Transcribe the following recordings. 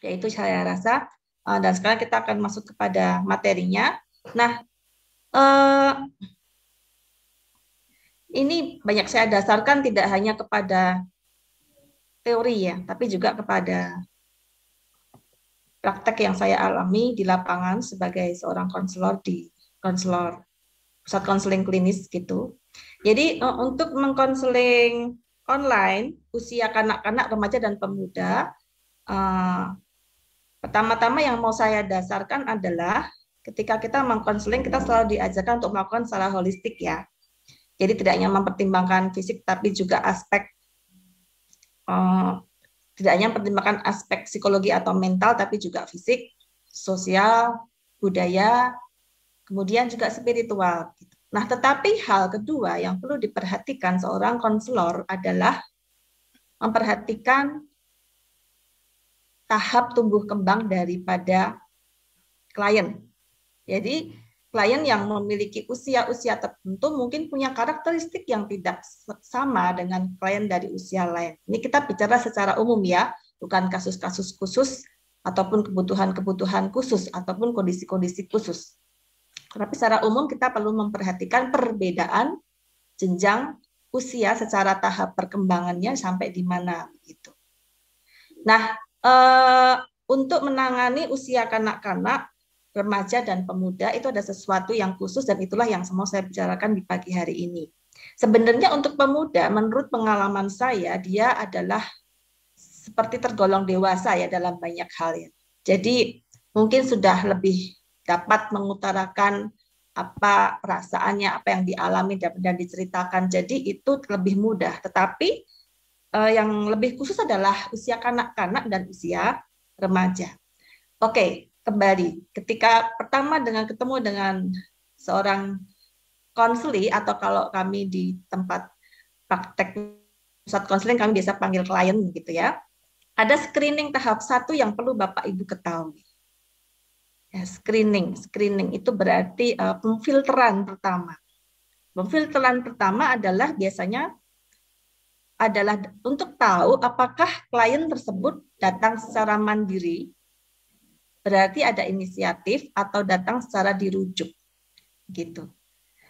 Yaitu saya rasa, dan sekarang kita akan masuk kepada materinya. Nah, ini banyak saya dasarkan tidak hanya kepada teori ya, tapi juga kepada praktek yang saya alami di lapangan sebagai seorang konselor di pusat konseling klinis gitu. Jadi untuk mengkonseling online usia kanak-kanak, remaja dan pemuda, pertama-tama yang mau saya dasarkan adalah ketika kita mengkonseling kita selalu diajarkan untuk melakukan secara holistik ya. Jadi tidak hanya mempertimbangkan fisik tapi juga aspek tidak hanya mempertimbangkan aspek psikologi atau mental tapi juga fisik, sosial, budaya, kemudian juga spiritual. Nah, tetapi hal kedua yang perlu diperhatikan seorang konselor adalah memperhatikan tahap tumbuh kembang daripada klien. Jadi, klien yang memiliki usia-usia tertentu mungkin punya karakteristik yang tidak sama dengan klien dari usia lain. Ini kita bicara secara umum ya, bukan kasus-kasus khusus ataupun kebutuhan-kebutuhan khusus ataupun kondisi-kondisi khusus. Tapi secara umum kita perlu memperhatikan perbedaan jenjang usia secara tahap perkembangannya sampai di mana gitu. Nah, untuk menangani usia kanak-kanak, remaja dan pemuda itu ada sesuatu yang khusus dan itulah yang semua saya bicarakan di pagi hari ini. Sebenarnya untuk pemuda, menurut pengalaman saya, dia adalah seperti tergolong dewasa ya dalam banyak hal ya. Jadi mungkin sudah lebih dapat mengutarakan apa perasaannya, apa yang dialami dan diceritakan. Jadi itu lebih mudah. Tetapi yang lebih khusus adalah usia kanak-kanak dan usia remaja. Oke, kembali. Ketika pertama ketemu dengan seorang konseli atau kalau kami di tempat praktek pusat konseling kami biasa panggil klien gitu ya. Ada screening tahap 1 yang perlu Bapak Ibu ketahui. Ya, screening itu berarti pemfilteran pertama. Pemfilteran pertama adalah biasanya adalah untuk tahu apakah klien tersebut datang secara mandiri, berarti ada inisiatif atau datang secara dirujuk, gitu.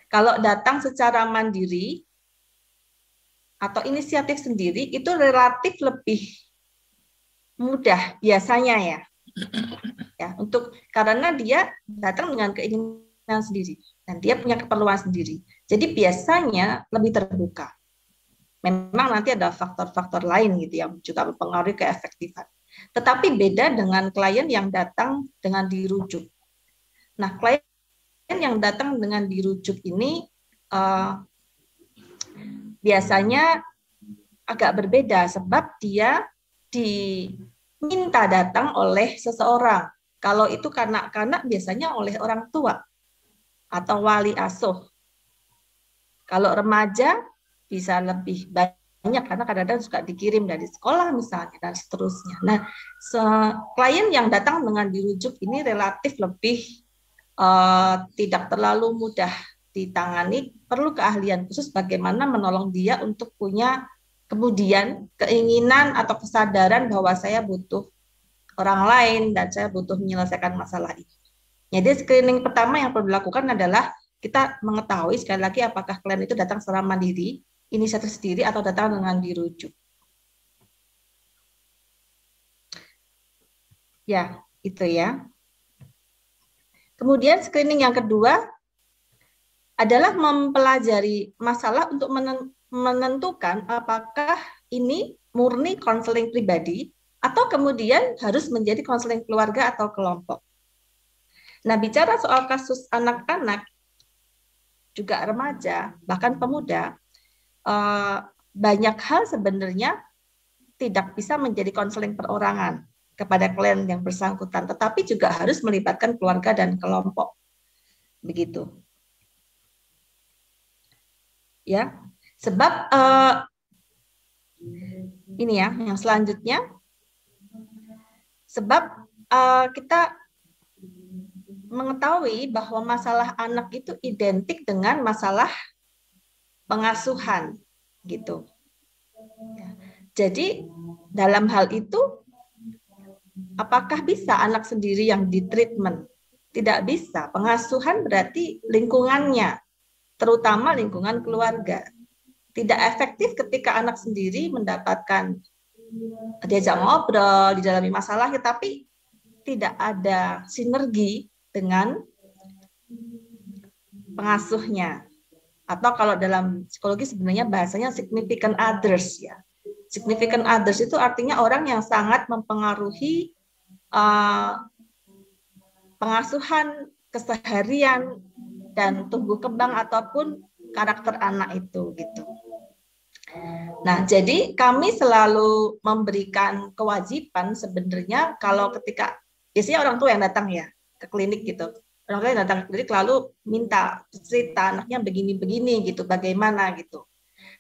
Kalau datang secara mandiri atau inisiatif sendiri itu relatif lebih mudah biasanya ya. Ya, karena dia datang dengan keinginan sendiri dan dia punya keperluan sendiri. Jadi biasanya lebih terbuka. Memang nanti ada faktor-faktor lain gitu yang juga mempengaruhi keefektifan. Tetapi beda dengan klien yang datang dengan dirujuk. Nah, klien yang datang dengan dirujuk ini biasanya agak berbeda sebab dia diminta datang oleh seseorang. Kalau itu kanak-kanak biasanya oleh orang tua atau wali asuh. Kalau remaja bisa lebih banyak karena kadang-kadang suka dikirim dari sekolah misalnya dan seterusnya. Nah, klien yang datang dengan dirujuk ini relatif lebih tidak terlalu mudah ditangani, perlu keahlian khusus bagaimana menolong dia untuk punya kemudian keinginan atau kesadaran bahwa saya butuh orang lain dan saya butuh menyelesaikan masalah ini. Jadi screening pertama yang perlu dilakukan adalah kita mengetahui sekali lagi apakah klien itu datang secara mandiri, inisiatif sendiri atau datang dengan dirujuk. Ya, itu ya. Kemudian screening yang kedua adalah mempelajari masalah untuk menentukan apakah ini murni konseling pribadi atau kemudian harus menjadi konseling keluarga atau kelompok. Nah, bicara soal kasus anak-anak, juga remaja, bahkan pemuda, banyak hal sebenarnya tidak bisa menjadi konseling perorangan kepada klien yang bersangkutan, tetapi juga harus melibatkan keluarga dan kelompok. Begitu. Ya, sebab ini ya, yang selanjutnya, sebab kita mengetahui bahwa masalah anak itu identik dengan masalah pengasuhan, gitu. Jadi dalam hal itu apakah bisa anak sendiri yang ditreatment? Tidak bisa. Pengasuhan berarti lingkungannya, terutama lingkungan keluarga. Tidak efektif ketika anak sendiri mendapatkan diajak ngobrol, didalami masalahnya, tapi tidak ada sinergi dengan pengasuhnya. Atau kalau dalam psikologi sebenarnya bahasanya significant others ya. Significant others itu artinya orang yang sangat mempengaruhi pengasuhan keseharian dan tumbuh kembang ataupun karakter anak itu gitu. Nah, jadi kami selalu memberikan kewajiban sebenarnya kalau ketika biasanya orang tua yang datang ya ke klinik gitu. Orang tua yang datang ke klinik lalu minta cerita anaknya begini-begini gitu, bagaimana gitu.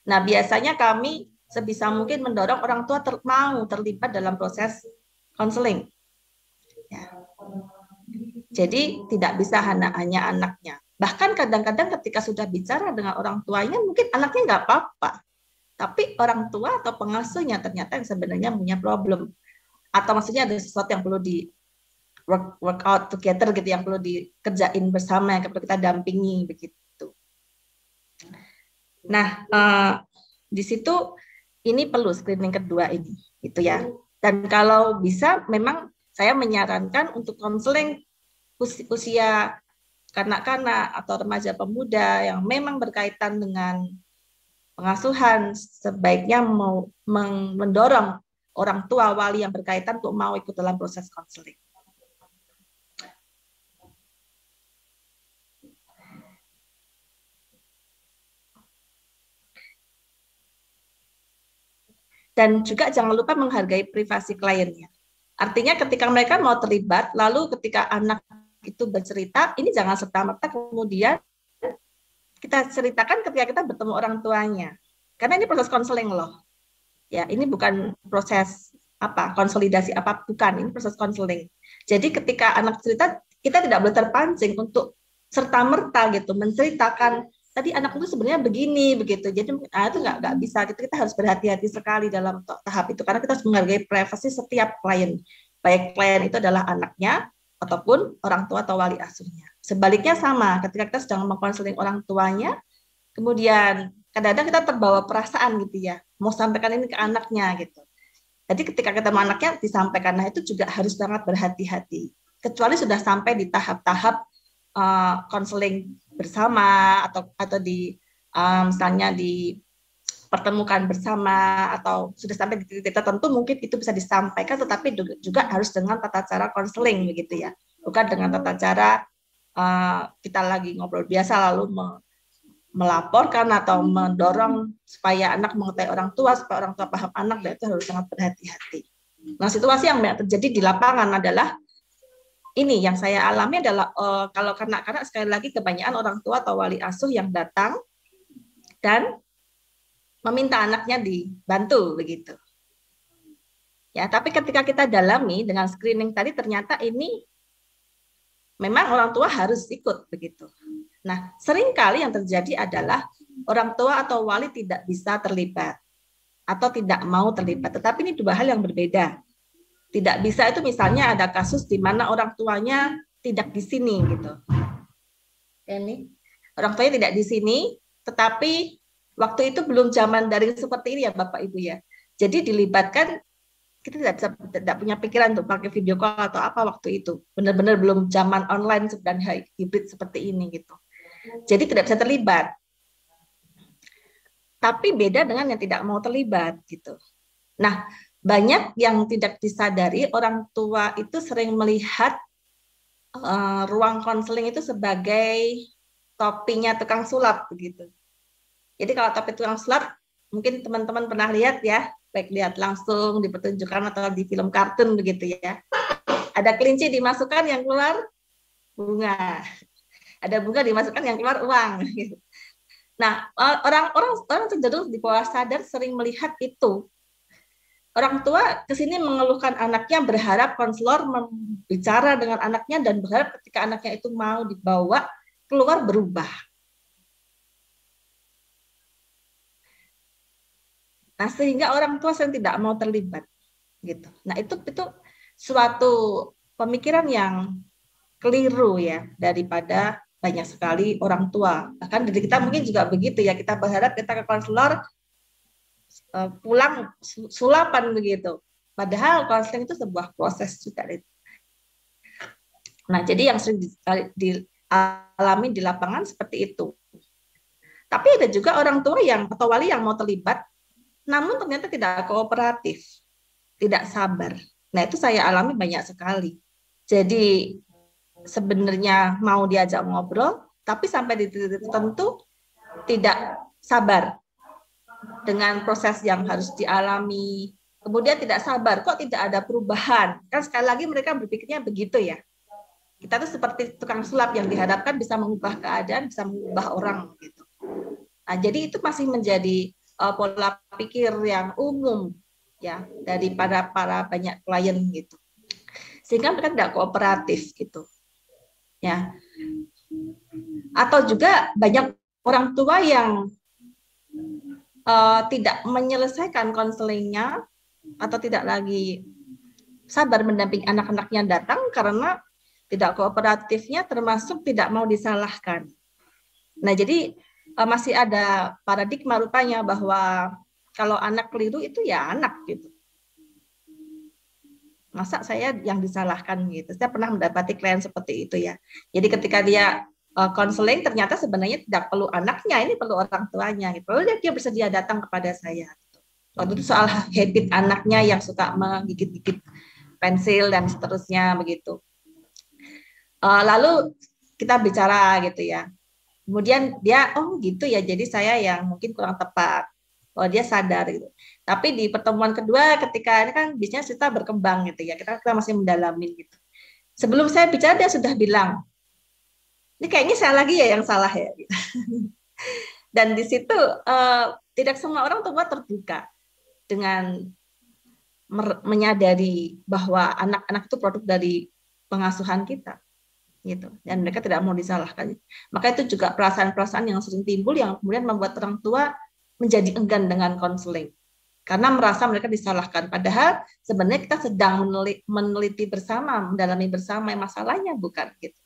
Nah, biasanya kami sebisa mungkin mendorong orang tua mau terlibat dalam proses konseling. Ya. Jadi tidak bisa hanya anaknya. Bahkan kadang-kadang ketika sudah bicara dengan orang tuanya, mungkin anaknya nggak apa-apa. Tapi orang tua atau pengasuhnya ternyata yang sebenarnya punya problem. Atau maksudnya ada sesuatu yang perlu di work out together gitu, yang perlu dikerjain bersama, yang perlu kita dampingi begitu. Nah, di situ ini perlu screening kedua ini, gitu ya. Dan kalau bisa, memang saya menyarankan untuk konseling usia kanak-kanak atau remaja pemuda yang memang berkaitan dengan pengasuhan, sebaiknya mau mendorong orang tua wali yang berkaitan untuk mau ikut dalam proses konseling. Dan juga jangan lupa menghargai privasi kliennya. Artinya ketika mereka mau terlibat, lalu ketika anak itu bercerita, ini jangan serta-merta kemudian kita ceritakan ketika kita bertemu orang tuanya. Karena ini proses konseling loh. Ya, ini bukan proses konsolidasi bukan, ini proses konseling. Jadi ketika anak cerita, kita tidak boleh terpancing untuk serta-merta gitu menceritakan tadi anak itu sebenarnya begini begitu. Jadi itu nggak bisa. Kita harus berhati-hati sekali dalam tahap itu karena kita harus menghargai privasi setiap klien. Baik klien itu adalah anaknya ataupun orang tua atau wali asuhnya. Sebaliknya sama, ketika kita sedang mengkonseling orang tuanya, kemudian kadang-kadang kita terbawa perasaan gitu ya, mau sampaikan ini ke anaknya gitu. Jadi ketika ketemu anaknya disampaikan, nah itu juga harus sangat berhati-hati. Kecuali sudah sampai di tahap-tahap konseling bersama atau di misalnya dipertemukan bersama atau sudah sampai di titik tertentu mungkin itu bisa disampaikan, tetapi juga harus dengan tata cara konseling begitu ya, bukan dengan tata cara kita lagi ngobrol biasa lalu melaporkan atau mendorong supaya anak mengetahui orang tua, supaya orang tua paham anak, dan itu harus sangat berhati-hati. Nah, situasi yang terjadi di lapangan adalah ini yang saya alami adalah kalau kanak-kanak sekali lagi kebanyakan orang tua atau wali asuh yang datang dan meminta anaknya dibantu begitu. Ya, tapi ketika kita dalami dengan screening tadi ternyata ini memang orang tua harus ikut begitu. Nah, seringkali yang terjadi adalah orang tua atau wali tidak bisa terlibat atau tidak mau terlibat. Tetapi ini dua hal yang berbeda. Tidak bisa itu misalnya ada kasus di mana orang tuanya tidak di sini gitu. Ini orang tuanya tidak di sini, tetapi waktu itu belum zaman daring seperti ini ya Bapak Ibu ya. Jadi dilibatkan, kita tidak punya pikiran untuk pakai video call atau apa waktu itu. Benar-benar belum zaman online dan hybrid seperti ini gitu. Jadi tidak bisa terlibat. Tapi beda dengan yang tidak mau terlibat gitu. Nah, banyak yang tidak disadari orang tua itu sering melihat ruang konseling itu sebagai topinya tukang sulap begitu. Jadi kalau topi tukang sulap mungkin teman-teman pernah lihat ya, baik lihat langsung dipertunjukkan atau di film kartun begitu ya. Ada kelinci dimasukkan yang keluar bunga. Ada bunga dimasukkan yang keluar uang. Nah, orang cenderung di bawah sadar sering melihat itu. Orang tua ke sini mengeluhkan anaknya, berharap konselor bicara dengan anaknya dan berharap ketika anaknya itu mau dibawa keluar berubah. Nah, sehingga orang tua sering tidak mau terlibat gitu. Nah, itu suatu pemikiran yang keliru ya daripada banyak sekali orang tua. Bahkan dari kita mungkin juga begitu ya, kita berharap kita ke konselor pulang sulapan begitu. Padahal konseling itu sebuah proses juga. Nah, jadi yang sering dialami di lapangan seperti itu. Tapi ada juga orang tua yang atau wali yang mau terlibat, namun ternyata tidak kooperatif, tidak sabar. Nah, itu saya alami banyak sekali. Jadi sebenarnya mau diajak ngobrol, tapi sampai di titik tertentu tidak sabar dengan proses yang harus dialami. Kemudian tidak sabar, kok tidak ada perubahan? Kan sekali lagi mereka berpikirnya begitu ya. Kita tuh seperti tukang sulap yang diharapkan bisa mengubah keadaan, bisa mengubah orang gitu. Nah, jadi itu masih menjadi pola pikir yang umum ya daripada para banyak klien gitu. Sehingga mereka tidak kooperatif gitu. Ya. Atau juga banyak orang tua yang tidak menyelesaikan konselingnya atau tidak lagi sabar mendampingi anak-anaknya datang karena tidak kooperatifnya termasuk tidak mau disalahkan. Nah, jadi masih ada paradigma rupanya bahwa kalau anak keliru itu ya anak gitu. Masa saya yang disalahkan gitu. Saya pernah mendapati klien seperti itu ya. Jadi ketika dia konseling ternyata sebenarnya tidak perlu anaknya, ini perlu orang tuanya gitu. Lalu dia bersedia datang kepada saya. Waktu itu soal habit anaknya yang suka menggigit-gigit pensil dan seterusnya begitu. Lalu kita bicara gitu ya. Kemudian dia, oh gitu ya, jadi saya yang mungkin kurang tepat. Oh dia sadar gitu. Tapi di pertemuan kedua ketika ini kan bisnisnya kita berkembang gitu ya, kita masih mendalami gitu. Sebelum saya bicara dia sudah bilang, ini kayaknya saya lagi ya yang salah ya. Gitu. Dan di situ tidak semua orang tua terbuka dengan menyadari bahwa anak-anak itu produk dari pengasuhan kita. Gitu, dan mereka tidak mau disalahkan. Maka itu juga perasaan-perasaan yang sering timbul yang kemudian membuat orang tua menjadi enggan dengan konseling karena merasa mereka disalahkan. Padahal sebenarnya kita sedang meneliti bersama, mendalami bersama masalahnya, bukan gitu.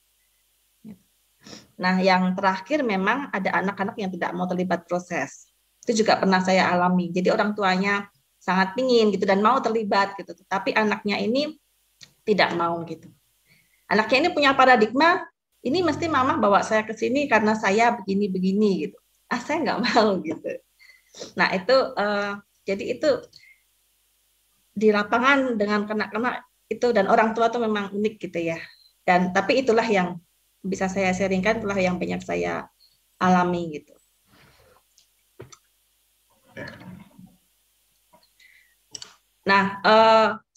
Nah, yang terakhir memang ada anak-anak yang tidak mau terlibat proses. Itu juga pernah saya alami. Jadi orang tuanya sangat pingin gitu dan mau terlibat gitu, tapi anaknya ini tidak mau gitu. Anaknya ini punya paradigma, ini mesti mama bawa saya ke sini karena saya begini-begini gitu. Saya nggak mau gitu. Nah itu, jadi itu di lapangan dengan kena-kena itu dan orang tua tuh memang unik gitu ya. Dan tapi itulah yang bisa saya sharingkan, itulah yang banyak saya alami gitu. Nah,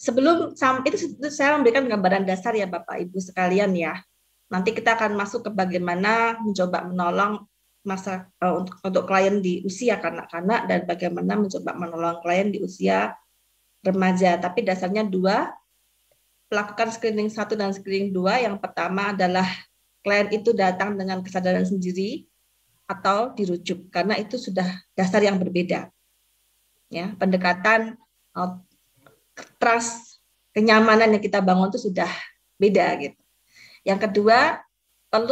sebelum itu saya memberikan gambaran dasar ya Bapak Ibu sekalian ya. Nanti kita akan masuk ke bagaimana mencoba menolong untuk klien di usia kanak-kanak dan bagaimana mencoba menolong klien di usia remaja. Tapi dasarnya dua, lakukan screening 1 dan screening 2. Yang pertama adalah klien itu datang dengan kesadaran sendiri atau dirujuk karena itu sudah dasar yang berbeda. Ya, pendekatan trust, kenyamanan yang kita bangun itu sudah beda gitu. Yang kedua, perlu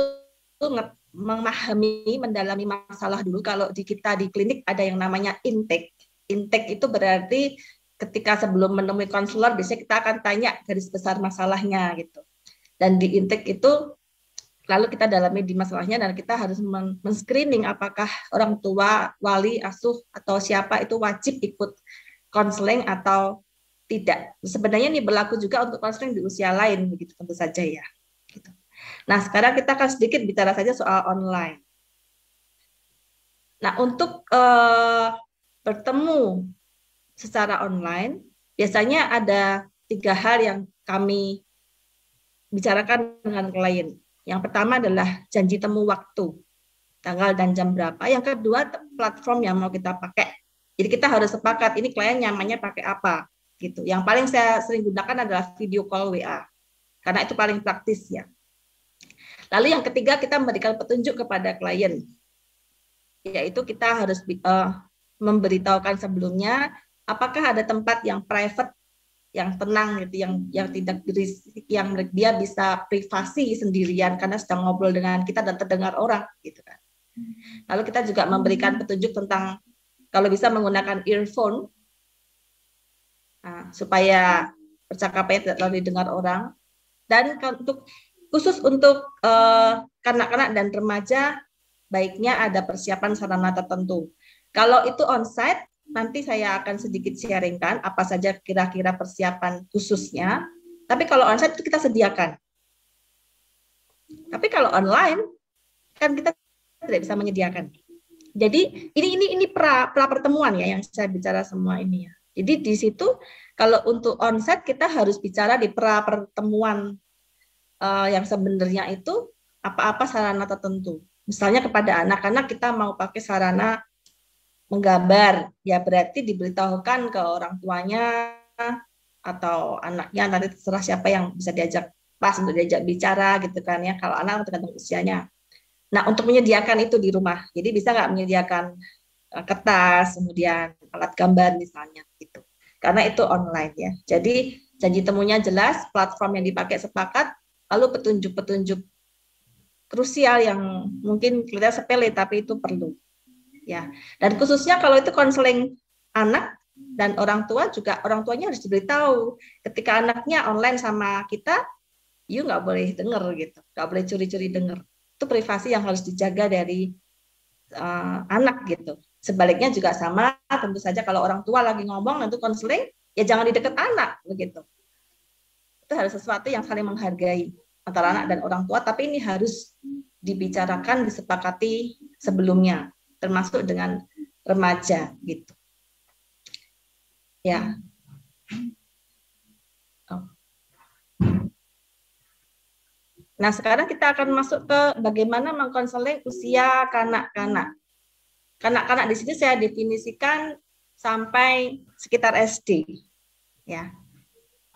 memahami, mendalami masalah dulu. Kalau di kita di klinik ada yang namanya intake. Intake itu berarti ketika sebelum menemui konselor, biasanya kita akan tanya garis besar masalahnya gitu. Dan di intake itu lalu kita dalami di masalahnya dan kita harus men-screening apakah orang tua, wali, asuh atau siapa itu wajib ikut konseling atau tidak. Sebenarnya ini berlaku juga untuk konseling di usia lain begitu tentu saja ya. Gitu. Nah, sekarang kita akan sedikit bicara saja soal online. Nah, untuk bertemu secara online, biasanya ada 3 hal yang kami bicarakan dengan klien. Yang pertama adalah janji temu waktu, tanggal dan jam berapa. Yang kedua, platform yang mau kita pakai. Jadi kita harus sepakat, ini klien nyamannya pakai apa. Gitu. Yang paling saya sering gunakan adalah video call WA, karena itu paling praktis ya. Lalu yang ketiga, kita memberikan petunjuk kepada klien, yaitu kita harus memberitahukan sebelumnya apakah ada tempat yang private yang tenang gitu, yang tidak berisik, yang dia bisa privasi sendirian karena sedang ngobrol dengan kita dan terdengar orang gitu kan. Lalu kita juga memberikan petunjuk tentang kalau bisa menggunakan earphone supaya percakapannya tidak terlalu didengar orang. Dan khusus untuk kanak-kanak dan remaja baiknya ada persiapan sarana tertentu. Kalau itu onsite, nanti saya akan sedikit sharingkan apa saja kira-kira persiapan khususnya. Tapi kalau onsite itu kita sediakan. Tapi kalau online kan kita tidak bisa menyediakan. Jadi ini pra pertemuan ya yang saya bicara semua ini ya. Jadi di situ kalau untuk onsite kita harus bicara di pra pertemuan yang sebenarnya itu apa-apa sarana tertentu. Misalnya kepada anak-anak kita mau pakai sarana menggambar, ya berarti diberitahukan ke orang tuanya atau anaknya, nanti terserah siapa yang bisa diajak pas untuk diajak bicara gitu kan ya, kalau anak tergantung usianya. Nah untuk menyediakan itu di rumah, jadi bisa nggak menyediakan kertas, kemudian alat gambar misalnya gitu, karena itu online ya. Jadi janji temunya jelas, platform yang dipakai sepakat, lalu petunjuk-petunjuk krusial yang mungkin kelihatan sepele tapi itu perlu. Ya, dan khususnya kalau itu konseling anak dan orang tua juga, orang tuanya harus diberitahu ketika anaknya online sama kita, you nggak boleh denger gitu, nggak boleh curi-curi denger. Itu privasi yang harus dijaga dari anak gitu. Sebaliknya juga sama, tentu saja kalau orang tua lagi ngomong untuk konseling, ya jangan di dekat anak begitu. Itu harus sesuatu yang saling menghargai antara anak dan orang tua, tapi ini harus dibicarakan, disepakati sebelumnya, termasuk dengan remaja gitu. Ya. Nah, sekarang kita akan masuk ke bagaimana mengkonseling usia kanak-kanak. Kanak-kanak di sini saya definisikan sampai sekitar SD. Ya.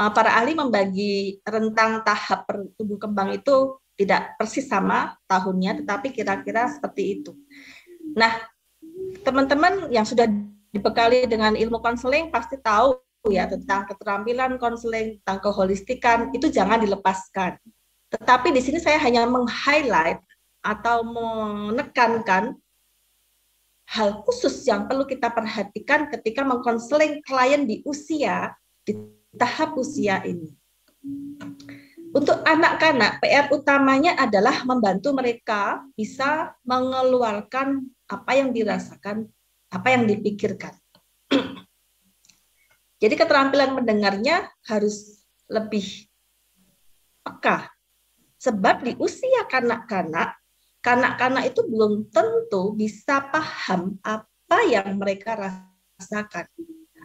Para ahli membagi rentang tahap tumbuh kembang itu tidak persis sama tahunnya, tetapi kira-kira seperti itu. Nah, teman-teman yang sudah dibekali dengan ilmu konseling pasti tahu ya tentang keterampilan konseling, tentang keholistikan, itu jangan dilepaskan. Tetapi di sini saya hanya meng-highlight atau menekankan hal khusus yang perlu kita perhatikan ketika mengkonseling klien di tahap usia ini. Untuk anak-anak, PR utamanya adalah membantu mereka bisa mengeluarkan apa yang dirasakan, apa yang dipikirkan. Jadi keterampilan mendengarnya harus lebih peka. Sebab di usia kanak-kanak itu belum tentu bisa paham apa yang mereka rasakan.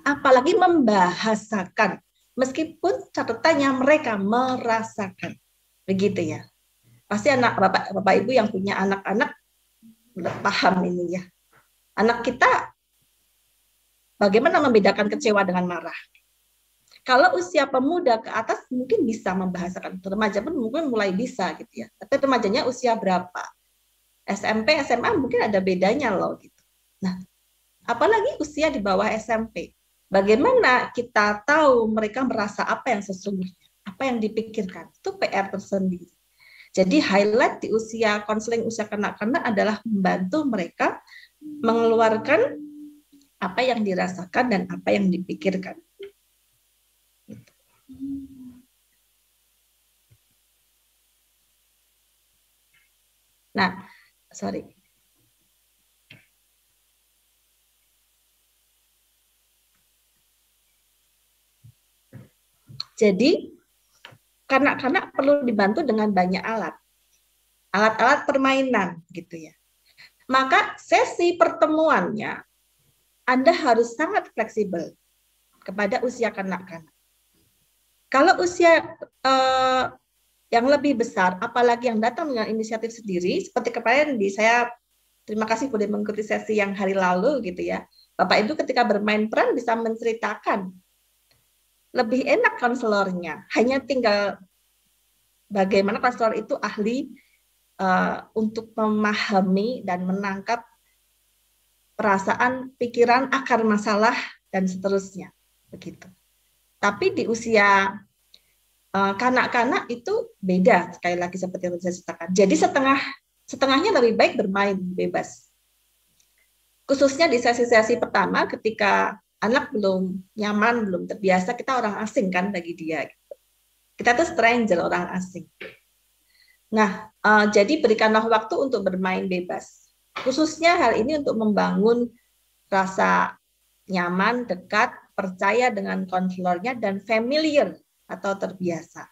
Apalagi membahasakan. Meskipun catatannya mereka merasakan. Begitu ya. Pasti bapak ibu yang punya anak-anak paham ini ya. Anak kita bagaimana membedakan kecewa dengan marah. Kalau usia pemuda ke atas mungkin bisa membahasakan. Remaja pun mungkin mulai bisa gitu ya. Tapi remajanya usia berapa? SMP, SMA mungkin ada bedanya loh gitu. Nah, apalagi usia di bawah SMP. Bagaimana kita tahu mereka merasa apa yang sesungguhnya, apa yang dipikirkan, itu PR tersendiri. Jadi highlight di usia konseling usia kanak-kanak adalah membantu mereka mengeluarkan apa yang dirasakan dan apa yang dipikirkan. Nah, sorry. Jadi, kanak-kanak perlu dibantu dengan banyak alat-alat permainan gitu ya. Maka sesi pertemuannya Anda harus sangat fleksibel kepada usia kanak-kanak. Kalau usia yang lebih besar, apalagi yang datang dengan inisiatif sendiri, seperti kemarin saya terima kasih sudah mengikuti sesi yang hari lalu gitu ya. Bapak Ibu ketika bermain peran bisa menceritakan. Lebih enak konselornya, hanya tinggal bagaimana konselor itu ahli untuk memahami dan menangkap perasaan, pikiran, akar masalah dan seterusnya, begitu. Tapi di usia kanak-kanak itu beda, sekali lagi seperti yang saya ceritakan. Jadi setengahnya lebih baik bermain bebas. Khususnya di sesi-sesi pertama ketika anak belum nyaman, belum terbiasa, kita orang asing kan bagi dia. Kita tuh stranger, orang asing. Nah, jadi berikanlah waktu untuk bermain bebas. Khususnya hal ini untuk membangun rasa nyaman, dekat, percaya dengan konselornya, dan familiar atau terbiasa.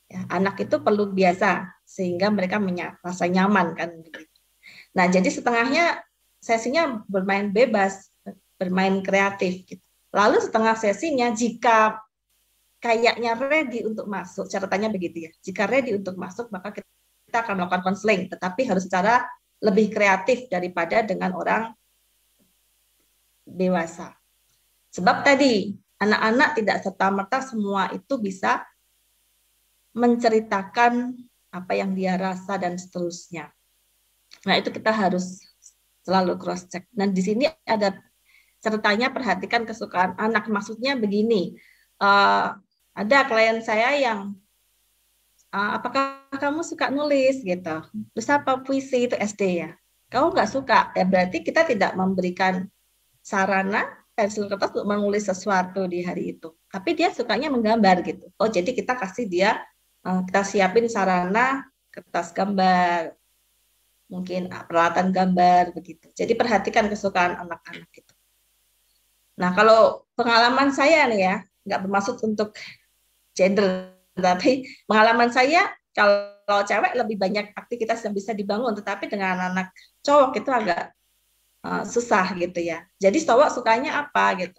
Ya, anak itu perlu biasa sehingga mereka merasa nyaman kan. Nah, jadi setengahnya sesinya bermain bebas, bermain kreatif. Gitu. Lalu setengah sesinya jika kayaknya ready untuk masuk, catatannya begitu ya. Jika ready untuk masuk, maka kita akan melakukan konseling, tetapi harus secara lebih kreatif daripada dengan orang dewasa. Sebab tadi anak-anak tidak serta-merta semua itu bisa menceritakan apa yang dia rasa dan seterusnya. Nah, itu kita harus selalu cross check. Nah, di sini ada ceritanya, perhatikan kesukaan anak. Maksudnya begini, ada klien saya yang apakah kamu suka nulis gitu? Terus apa puisi itu SD ya? Kamu nggak suka, ya berarti kita tidak memberikan sarana pensil kertas untuk menulis sesuatu di hari itu. Tapi dia sukanya menggambar gitu. Oh, jadi kita kasih dia, kita siapin sarana kertas gambar, mungkin peralatan gambar begitu. Jadi perhatikan kesukaan anak-anak itu. Nah, kalau pengalaman saya nih ya, nggak bermaksud untuk gender, tapi pengalaman saya kalau cewek lebih banyak aktivitas yang bisa dibangun, tetapi dengan anak cowok itu agak susah gitu ya. Jadi cowok sukanya apa gitu?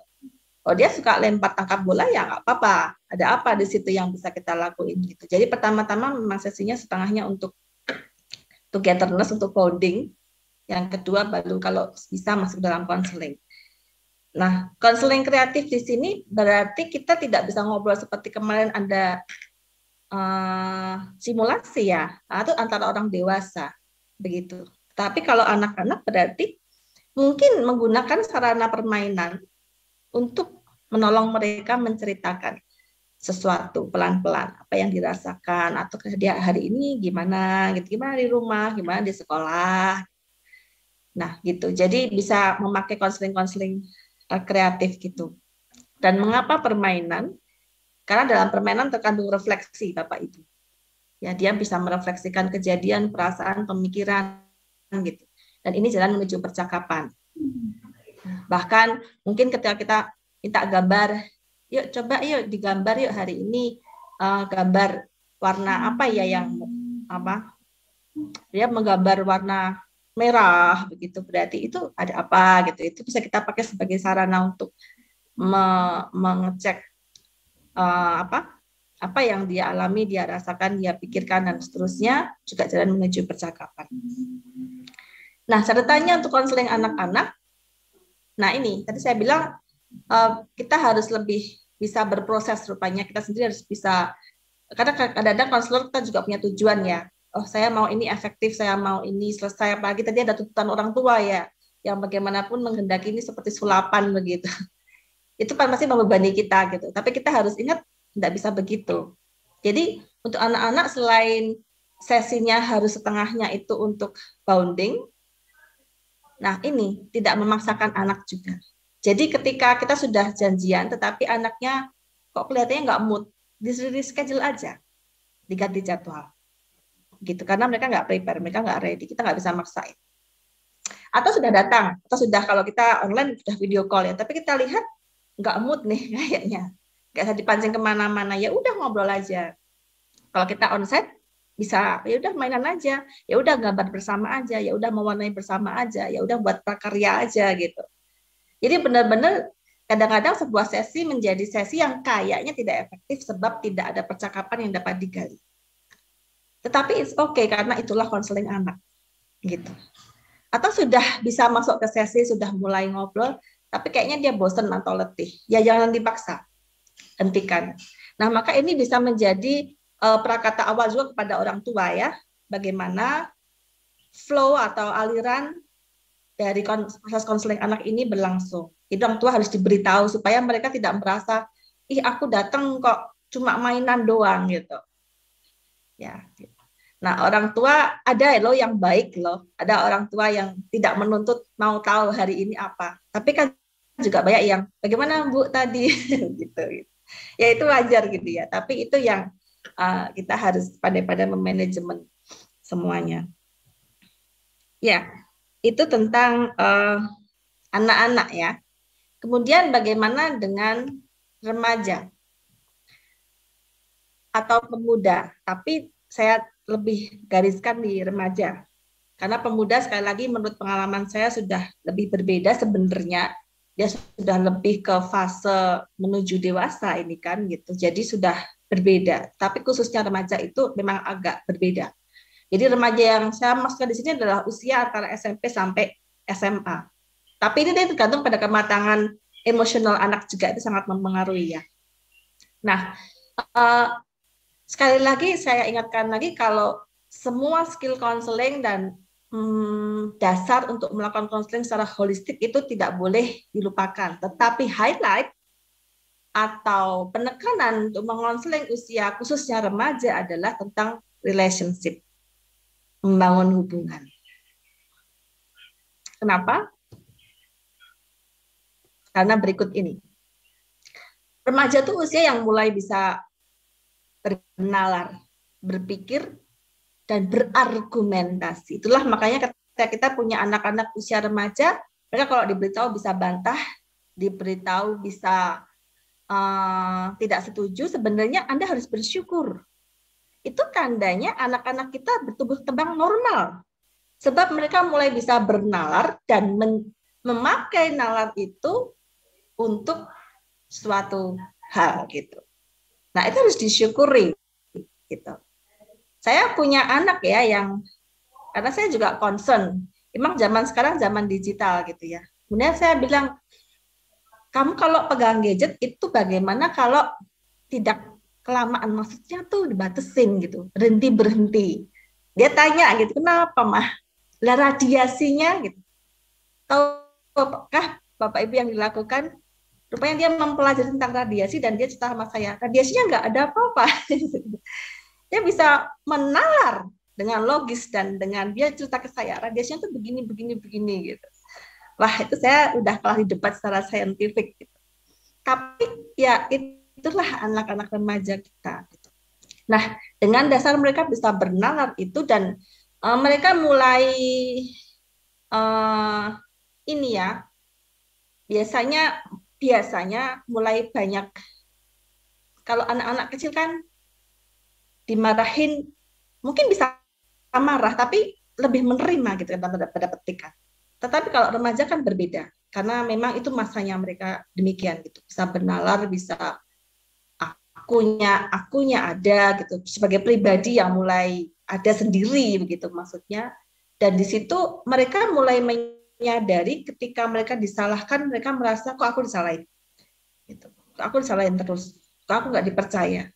Oh, dia suka lempar tangkap bola, ya nggak apa-apa. Ada apa di situ yang bisa kita lakuin gitu. Jadi pertama-tama memang sesinya setengahnya untuk togetherness, untuk bonding. Yang kedua baru kalau bisa masuk dalam konseling. Nah, konseling kreatif di sini berarti kita tidak bisa ngobrol seperti kemarin ada simulasi ya, atau antara orang dewasa begitu. Tapi kalau anak-anak berarti mungkin menggunakan sarana permainan untuk menolong mereka menceritakan sesuatu pelan-pelan, apa yang dirasakan, atau dia hari ini gimana gitu, gimana di rumah, gimana di sekolah. Nah, gitu. Jadi bisa memakai konseling-konseling kreatif gitu. Dan mengapa permainan? Karena dalam permainan terkandung refleksi, Bapak Ibu. Ya, dia bisa merefleksikan kejadian, perasaan, pemikiran gitu. Dan ini jalan menuju percakapan. Bahkan mungkin ketika kita minta gambar, yuk coba yuk digambar yuk hari ini gambar warna apa ya yang apa? Dia menggambar warna merah begitu, berarti itu ada apa gitu. Itu bisa kita pakai sebagai sarana untuk mengecek apa yang dia alami, dia rasakan, dia pikirkan dan seterusnya, juga jalan menuju percakapan. Nah, catatannya untuk konseling anak-anak. Nah, ini tadi saya bilang kita harus lebih bisa berproses, rupanya kita sendiri harus bisa, karena kadang-kadang konselor kita juga punya tujuan ya. Oh, saya mau ini efektif, saya mau ini selesai, apalagi tadi ada tuntutan orang tua ya, yang bagaimanapun menghendaki ini seperti sulapan begitu. Itu kan pasti membebani kita gitu. Tapi kita harus ingat tidak bisa begitu. Jadi untuk anak-anak selain sesinya harus setengahnya itu untuk bonding, nah ini tidak memaksakan anak juga. Jadi ketika kita sudah janjian, tetapi anaknya kok kelihatannya nggak mood, di schedule aja, diganti jadwal. Gitu, karena mereka nggak prepare, mereka nggak ready, kita nggak bisa maksain. Atau sudah datang, atau sudah kalau kita online sudah video call ya, tapi kita lihat nggak mood nih kayaknya, nggak bisa dipancing kemana-mana, ya udah ngobrol aja. Kalau kita onsite bisa ya udah mainan aja, ya udah gambar bersama aja, ya udah mewarnai bersama aja, ya udah buat prakarya aja gitu. Jadi benar-benar kadang-kadang sebuah sesi menjadi sesi yang kayaknya tidak efektif sebab tidak ada percakapan yang dapat digali. Tetapi it's okay karena itulah konseling anak gitu. Atau sudah bisa masuk ke sesi, sudah mulai ngobrol, tapi kayaknya dia bosan atau letih, ya jangan dipaksa, hentikan. Nah, maka ini bisa menjadi prakata awal juga kepada orang tua ya, bagaimana flow atau aliran dari proses konseling anak ini berlangsung. Itu orang tua harus diberitahu supaya mereka tidak merasa ih aku datang kok cuma mainan doang gitu. Ya. Nah, orang tua ada loh yang baik loh. Ada orang tua yang tidak menuntut mau tahu hari ini apa. Tapi kan juga banyak yang bagaimana Bu tadi gitu. Ya itu wajar gitu ya. Tapi itu yang kita harus pandai-pandai memanajemen semuanya. Ya, itu tentang anak-anak ya. Kemudian bagaimana dengan remaja atau pemuda? Tapi saya lebih gariskan di remaja. Karena pemuda sekali lagi menurut pengalaman saya sudah lebih berbeda sebenarnya. Dia sudah lebih ke fase menuju dewasa ini kan gitu. Jadi sudah berbeda. Tapi khususnya remaja itu memang agak berbeda. Jadi remaja yang saya maksudkan di sini adalah usia antara SMP sampai SMA. Tapi ini tergantung pada kematangan emosional anak juga, itu sangat mempengaruhi ya. Nah, sekali lagi saya ingatkan lagi kalau semua skill counseling dan dasar untuk melakukan konseling secara holistik itu tidak boleh dilupakan. Tetapi highlight atau penekanan untuk mengonseling usia khususnya remaja adalah tentang relationship, membangun hubungan. Kenapa? Karena berikut ini. Remaja itu usia yang mulai bisa bernalar, berpikir, dan berargumentasi. Itulah makanya ketika kita punya anak-anak usia remaja, mereka kalau diberitahu bisa bantah, diberitahu bisa tidak setuju, sebenarnya Anda harus bersyukur. Itu tandanya anak-anak kita bertumbuh kembang normal. Sebab mereka mulai bisa bernalar dan memakai nalar itu untuk suatu hal gitu. Nah, itu harus disyukuri gitu. Saya punya anak ya yang karena saya juga concern. Emang zaman sekarang zaman digital gitu ya. Kemudian saya bilang, kamu kalau pegang gadget itu bagaimana kalau tidak kelamaan, maksudnya tuh dibatasin gitu, berhenti. Dia tanya gitu, kenapa mah? Lah radiasinya gitu. Tahukah Bapak Ibu yang dilakukan? Rupanya dia mempelajari tentang radiasi dan dia cerita sama saya, radiasinya nggak ada apa-apa. Dia bisa menalar dengan logis dan dengan dia cerita ke saya, radiasinya tuh begini gitu. Wah, itu saya udah kalah di debat secara saintifik gitu. Tapi ya itulah anak-anak remaja kita gitu. Nah, dengan dasar mereka bisa bernalar itu dan mereka mulai ini ya, biasanya mulai banyak, kalau anak-anak kecil kan dimarahin mungkin bisa marah tapi lebih menerima gitu kan pada petikan. Tetapi kalau remaja kan berbeda karena memang itu masanya mereka demikian gitu, bisa bernalar, bisa akunya ada gitu sebagai pribadi yang mulai ada sendiri begitu maksudnya. Dan di situ mereka mulai menyadari ketika mereka disalahkan, mereka merasa kok aku disalahin gitu. Kok aku disalahin terus, kok aku nggak dipercaya.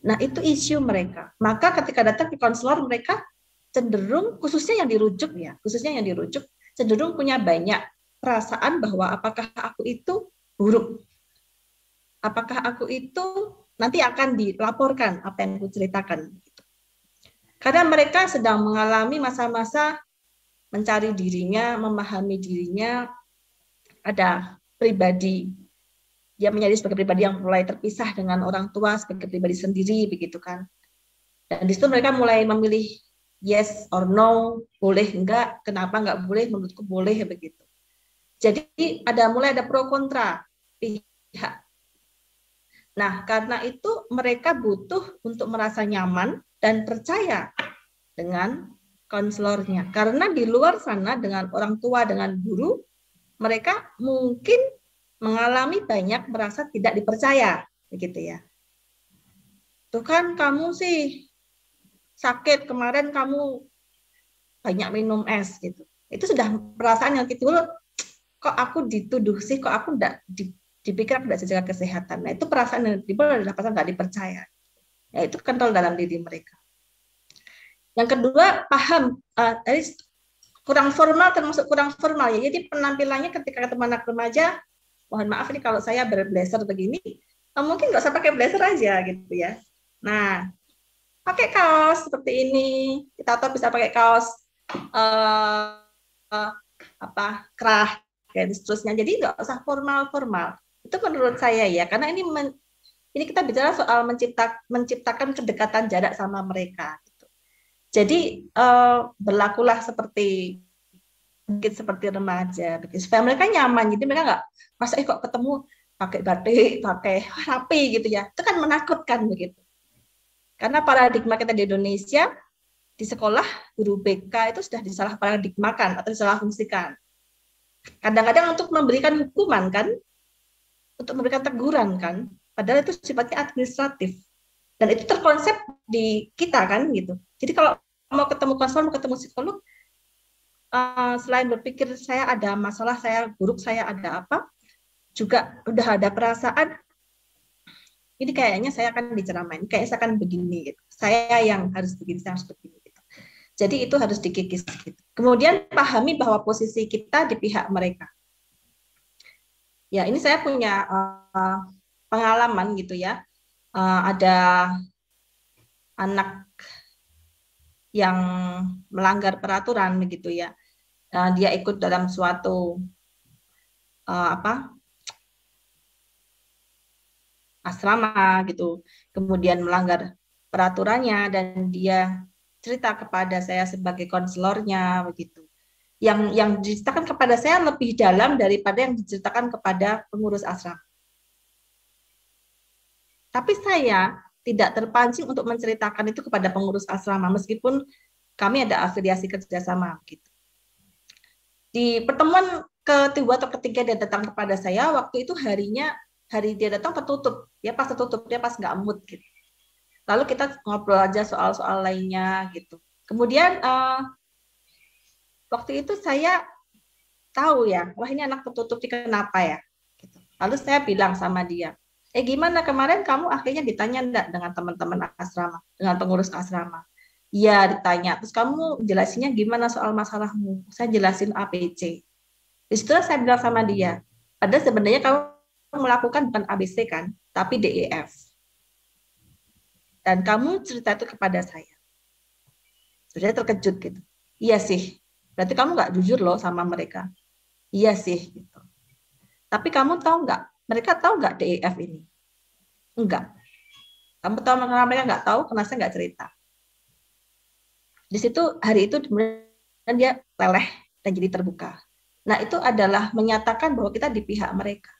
Nah, itu isu mereka. Maka ketika datang ke konselor, mereka cenderung, khususnya yang dirujuk, cenderung punya banyak perasaan bahwa apakah aku itu buruk, apakah aku itu nanti akan dilaporkan apa yang aku ceritakan. Karena mereka sedang mengalami masa-masa mencari dirinya, memahami dirinya, ada pribadi, dia menjadi sebagai pribadi yang mulai terpisah dengan orang tua sebagai pribadi sendiri begitu kan. Dan di situ mereka mulai memilih yes or no, boleh enggak, kenapa enggak boleh, menurutku boleh begitu. Jadi mulai ada pro kontra pihak. Nah, karena itu mereka butuh untuk merasa nyaman dan percaya dengan konselornya. Karena di luar sana dengan orang tua, dengan guru, mereka mungkin mengalami banyak merasa tidak dipercaya, begitu ya. Tuh kan kamu sih sakit kemarin, kamu banyak minum es gitu. Itu sudah perasaan yang timbul, kok aku dituduh sih, kok aku enggak dipikir aku tidak sejaga kesehatan. Nah, itu perasaan yang timbul adalah perasaan enggak dipercaya. Ya, itu kental dalam diri mereka. Yang kedua, paham tadi kurang formal, termasuk kurang formal ya. Jadi penampilannya ketika ketemu anak remaja, mohon maaf nih kalau saya berblazer begini, Mungkin nggak usah pakai blazer aja gitu ya. Nah, pakai kaos seperti ini. Kita tahu bisa pakai kaos uh, apa kerah dan seterusnya. Jadi nggak usah formal-formal. Itu menurut saya ya, karena ini kita bicara soal menciptakan kedekatan jarak sama mereka. Gitu. Jadi berlakulah mungkin seperti remaja, supaya mereka nyaman. Jadi mereka nggak masa kok ketemu pakai batik, pakai rapi gitu ya. Itu kan menakutkan begitu. Karena paradigma kita di Indonesia di sekolah guru BK itu sudah disalah paradigmakan atau disalah fungsikan. Kadang-kadang untuk memberikan hukuman kan, untuk memberikan teguran kan, padahal itu sifatnya administratif. Dan itu terkonsep di kita kan gitu. Jadi kalau mau ketemu konselor, mau ketemu psikolog, selain berpikir saya ada masalah, saya buruk, saya ada apa, juga udah ada perasaan ini kayaknya saya akan diceramain, kayaknya saya akan begini gitu. Saya yang harus begini, saya harus begini gitu. Jadi itu harus dikikis gitu. Kemudian pahami bahwa posisi kita di pihak mereka. Ya, ini saya punya pengalaman gitu ya. Ada anak yang melanggar peraturan begitu ya. Dia ikut dalam suatu asrama gitu, kemudian melanggar peraturannya dan dia cerita kepada saya sebagai konselornya begitu. Yang diceritakan kepada saya lebih dalam daripada yang diceritakan kepada pengurus asrama. Tapi saya tidak terpancing untuk menceritakan itu kepada pengurus asrama meskipun kami ada afiliasi kerjasama gitu. Di pertemuan kedua atau ketiga dia datang kepada saya, waktu itu hari dia datang tertutup, dia pas tertutup, dia pas nggak mood gitu. Lalu kita ngobrol aja soal-soal lainnya gitu. Kemudian waktu itu saya tahu ya, wah ini anak tertutup ini kenapa ya? Gitu. Lalu saya bilang sama dia, gimana kemarin kamu akhirnya ditanya enggak dengan teman-teman asrama, dengan pengurus asrama? Iya ditanya, terus kamu jelasinnya gimana soal masalahmu? Saya jelasin ABC. Di situ saya bilang sama dia, padahal sebenarnya kamu melakukan bukan ABC kan, tapi DEF. Dan kamu cerita itu kepada saya. Saya terkejut gitu. Iya sih, berarti kamu nggak jujur loh sama mereka. Iya sih, gitu. Tapi kamu tahu nggak, mereka tahu nggak DEF ini? Enggak. Kamu tahu karena mereka nggak tahu, karena saya nggak cerita. Di situ hari itu kemudian dia leleh dan jadi terbuka. Nah itu adalah menyatakan bahwa kita di pihak mereka.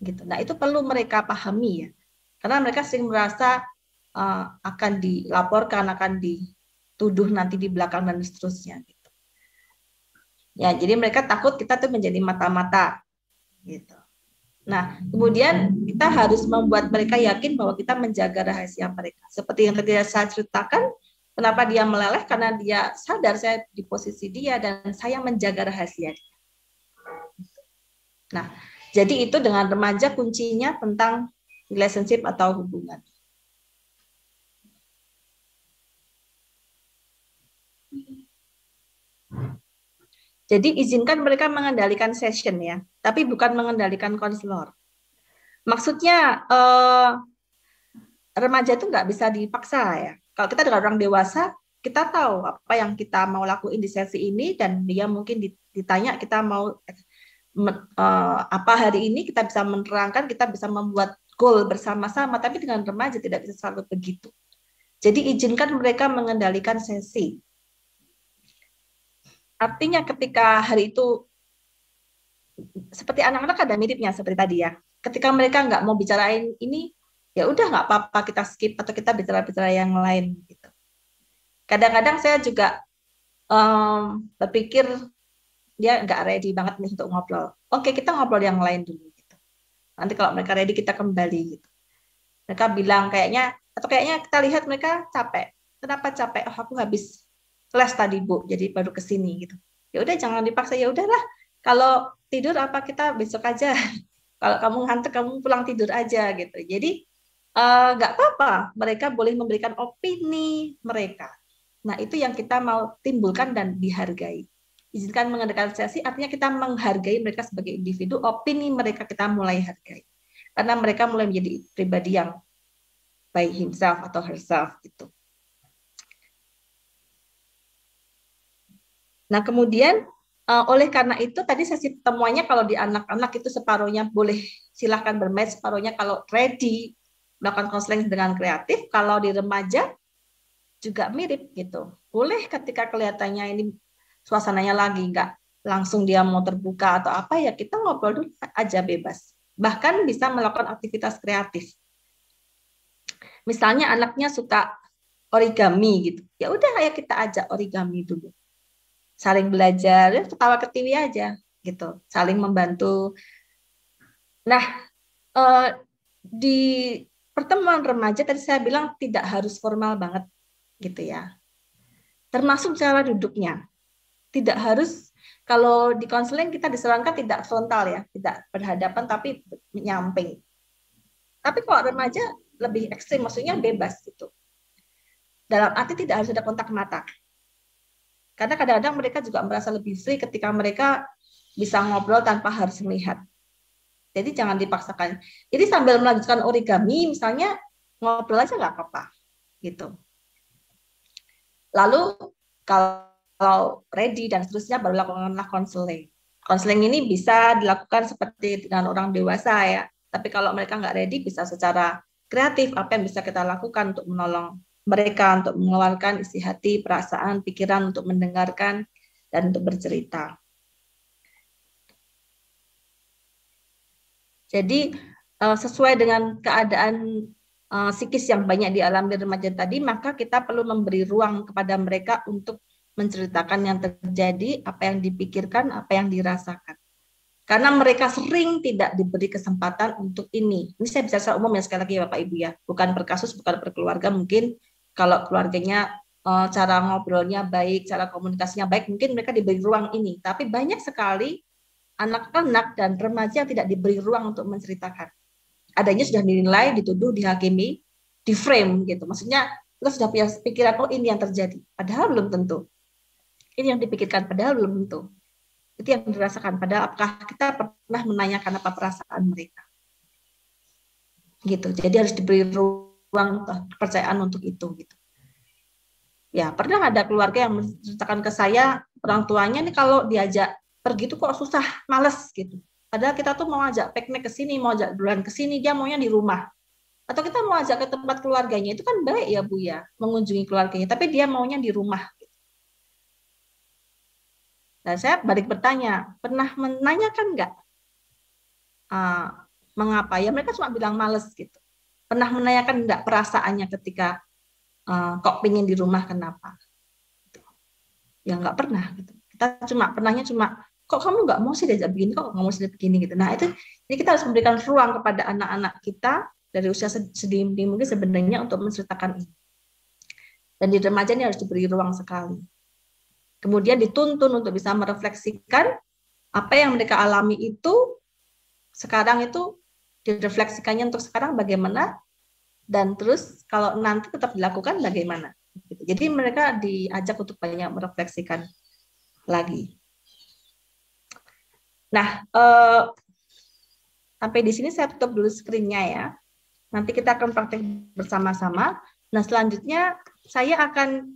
Gitu. Nah itu perlu mereka pahami ya, karena mereka sering merasa akan dilaporkan, akan dituduh nanti di belakang dan seterusnya. Gitu. Ya jadi mereka takut kita tuh menjadi mata-mata. Gitu. Nah, kemudian kita harus membuat mereka yakin bahwa kita menjaga rahasia mereka. Seperti yang tadi saya ceritakan, kenapa dia meleleh? Karena dia sadar saya di posisi dia dan saya menjaga rahasia dia. Nah, jadi itu dengan remaja kuncinya tentang relationship atau hubungan. Jadi izinkan mereka mengendalikan session ya, tapi bukan mengendalikan konselor. Maksudnya remaja itu nggak bisa dipaksa ya. Kalau kita dengan orang dewasa, kita tahu apa yang kita mau lakuin di sesi ini dan dia mungkin ditanya kita mau apa hari ini, kita bisa menerangkan, kita bisa membuat goal bersama-sama, tapi dengan remaja tidak bisa selalu begitu. Jadi izinkan mereka mengendalikan sesi. Artinya ketika hari itu seperti anak-anak ada miripnya seperti tadi ya. Ketika mereka nggak mau bicarain ini, ya udah nggak apa-apa kita skip atau kita bicara-bicara yang lain gitu. Kadang-kadang saya juga berpikir dia nggak ready banget nih untuk ngobrol. Oke, kita ngobrol yang lain dulu gitu. Nanti kalau mereka ready kita kembali gitu. Mereka bilang kayaknya kita lihat mereka capek. Kenapa capek? Oh, aku habis les tadi Bu, jadi baru kesini gitu. Ya udah jangan dipaksa, ya udahlah. Kalau tidur apa kita besok aja. Kalau kamu ngantuk kamu pulang tidur aja gitu. Jadi nggak apa-apa, mereka boleh memberikan opini mereka. Nah itu yang kita mau timbulkan dan dihargai. Izinkan mengadakan sesi artinya kita menghargai mereka sebagai individu, opini mereka kita mulai hargai. karena mereka mulai menjadi pribadi yang by himself atau herself gitu. Nah, kemudian oleh karena itu tadi sesi pertemuannya kalau di anak-anak itu separuhnya boleh silahkan bermain, separuhnya kalau ready melakukan konseling dengan kreatif. Kalau di remaja juga mirip gitu. Boleh ketika kelihatannya ini suasananya lagi nggak langsung dia mau terbuka atau apa, ya kita ngobrol dulu aja bebas. Bahkan bisa melakukan aktivitas kreatif. Misalnya anaknya suka origami gitu, ya udah ayo kita ajak origami dulu. Saling belajar, ya ketawa ketiwi aja gitu, saling membantu. Nah, di pertemuan remaja tadi saya bilang tidak harus formal banget gitu ya. Termasuk cara duduknya. Tidak harus, kalau di konseling kita disarankan tidak frontal ya, tidak berhadapan tapi menyamping. Tapi kalau remaja lebih ekstrim, maksudnya bebas gitu. Dalam arti tidak harus ada kontak mata. Karena kadang-kadang mereka juga merasa lebih free ketika mereka bisa ngobrol tanpa harus melihat. Jadi jangan dipaksakan. Jadi sambil melanjutkan origami, misalnya ngobrol aja nggak apa-apa, gitu. Lalu kalau ready dan seterusnya baru lakukanlah konseling. Konseling ini bisa dilakukan seperti dengan orang dewasa ya. Tapi kalau mereka nggak ready, bisa secara kreatif apa yang bisa kita lakukan untuk menolong mereka untuk mengeluarkan isi hati, perasaan, pikiran, untuk mendengarkan, dan untuk bercerita. Jadi sesuai dengan keadaan psikis yang banyak dialami remaja tadi, maka kita perlu memberi ruang kepada mereka untuk menceritakan yang terjadi, apa yang dipikirkan, apa yang dirasakan. Karena mereka sering tidak diberi kesempatan untuk ini. Ini saya bicara secara umum ya, sekali lagi ya Bapak Ibu ya, bukan per kasus, bukan per keluarga. Mungkin kalau keluarganya cara ngobrolnya baik, cara komunikasinya baik, mungkin mereka diberi ruang ini. Tapi banyak sekali anak-anak dan remaja yang tidak diberi ruang untuk menceritakan. Adanya sudah dinilai, dituduh, dihakimi, di frame gitu. Maksudnya kita sudah punya pikiran, oh ini yang terjadi. Padahal belum tentu. Ini yang dipikirkan, padahal belum tentu. Itu yang dirasakan. Padahal apakah kita pernah menanyakan apa perasaan mereka? Gitu. Jadi harus diberi ruang kepercayaan untuk itu. Gitu. Ya, pernah ada keluarga yang menceritakan ke saya, orang tuanya nih kalau diajak pergi itu kok susah, males gitu. Padahal kita tuh mau ajak piknik ke sini, mau ajak duluan ke sini, dia maunya di rumah. Atau kita mau ajak ke tempat keluarganya, itu kan baik ya Bu ya, mengunjungi keluarganya, tapi dia maunya di rumah. Nah, saya balik bertanya, pernah menanyakan nggak mengapa? Ya mereka cuma bilang males gitu. Pernah menanyakan nggak perasaannya ketika kok pingin di rumah, kenapa? Ya nggak pernah gitu. Kita pernahnya cuma kok kamu nggak mau sih diajak begini, kok nggak mau sih begini gitu. Nah itu, jadi kita harus memberikan ruang kepada anak-anak kita dari usia sedini mungkin sebenarnya untuk menceritakan ini. Dan di remaja ini harus diberi ruang sekali. Kemudian dituntun untuk bisa merefleksikan apa yang mereka alami itu sekarang itu, direfleksikannya untuk sekarang bagaimana, dan terus kalau nanti tetap dilakukan bagaimana. Jadi mereka diajak untuk banyak merefleksikan lagi. Nah, sampai di sini saya tutup dulu screen-nya ya. Nanti kita akan praktek bersama-sama. Nah, selanjutnya saya akan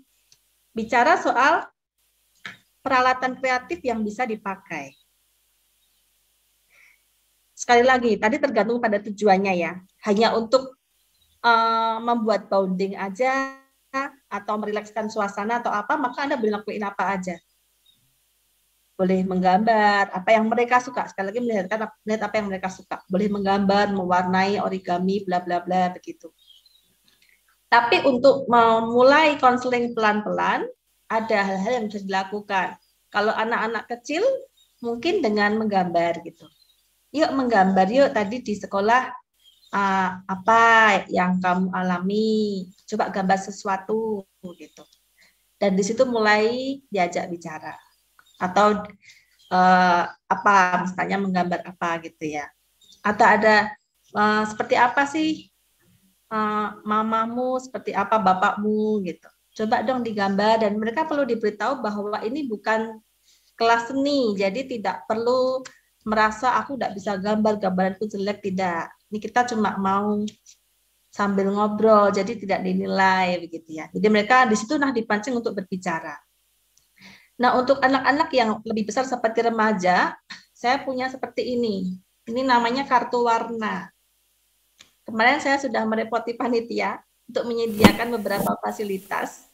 bicara soal peralatan kreatif yang bisa dipakai. Sekali lagi, tadi tergantung pada tujuannya ya. Hanya untuk membuat bonding aja, atau merilekskan suasana atau apa, maka Anda boleh lakuin apa aja. Boleh menggambar apa yang mereka suka, sekali lagi melihat apa yang mereka suka, boleh menggambar, mewarnai, origami, bla bla bla begitu. Tapi untuk memulai konseling pelan-pelan, ada hal-hal yang bisa dilakukan. Kalau anak-anak kecil mungkin dengan menggambar gitu. Yuk menggambar, yuk tadi di sekolah apa yang kamu alami, coba gambar sesuatu gitu. Dan di situ mulai diajak bicara. Atau apa misalnya menggambar apa gitu ya, atau ada seperti apa sih mamamu, seperti apa bapakmu gitu, coba dong digambar. Dan mereka perlu diberitahu bahwa ini bukan kelas seni, jadi tidak perlu merasa aku tidak bisa gambar, gambaranku jelek, tidak. Ini kita cuma mau sambil ngobrol, jadi tidak dinilai begitu ya. Jadi mereka di situ dipancing untuk berbicara. Nah, untuk anak-anak yang lebih besar seperti remaja, saya punya seperti ini. Ini namanya kartu warna. Kemarin saya sudah merepoti panitia untuk menyediakan beberapa fasilitas.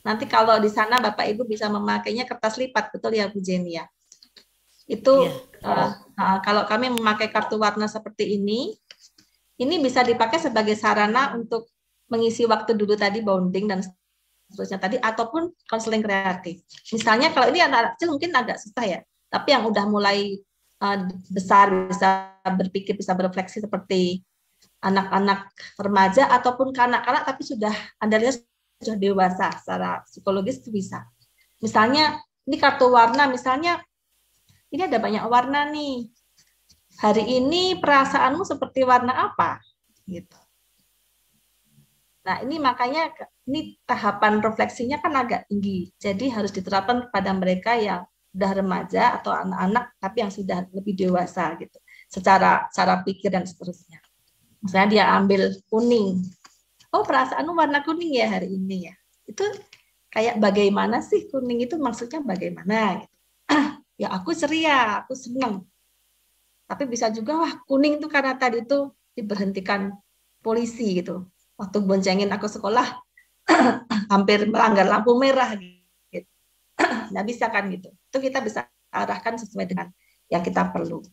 Nanti kalau di sana Bapak Ibu bisa memakainya kertas lipat, betul ya Bu Jenny ya? Itu kalau kami memakai kartu warna seperti ini bisa dipakai sebagai sarana untuk mengisi waktu dulu tadi bonding dan seterusnya tadi, ataupun konseling kreatif. Misalnya kalau ini anak kecil mungkin agak susah ya, tapi yang udah mulai besar, bisa berpikir, bisa berefleksi seperti anak-anak remaja ataupun kanak-kanak tapi sudah Anda lihat sudah dewasa secara psikologis itu bisa. Misalnya ini kartu warna, misalnya ini ada banyak warna nih. Hari ini perasaanmu seperti warna apa? Gitu. Nah, ini makanya ini tahapan refleksinya kan agak tinggi. Jadi harus diterapkan kepada mereka yang sudah remaja atau anak-anak tapi yang sudah lebih dewasa gitu. Secara cara pikir dan seterusnya. Misalnya dia ambil kuning. Oh, perasaanmu warna kuning ya hari ini ya. Itu kayak bagaimana sih kuning itu maksudnya bagaimana gitu. Ya aku ceria, aku senang. Tapi bisa juga wah kuning itu karena tadi itu diberhentikan polisi gitu. Waktu boncengin aku sekolah hampir melanggar lampu merah gitu. Nggak bisa kan gitu. Itu kita bisa arahkan sesuai dengan yang kita perlu.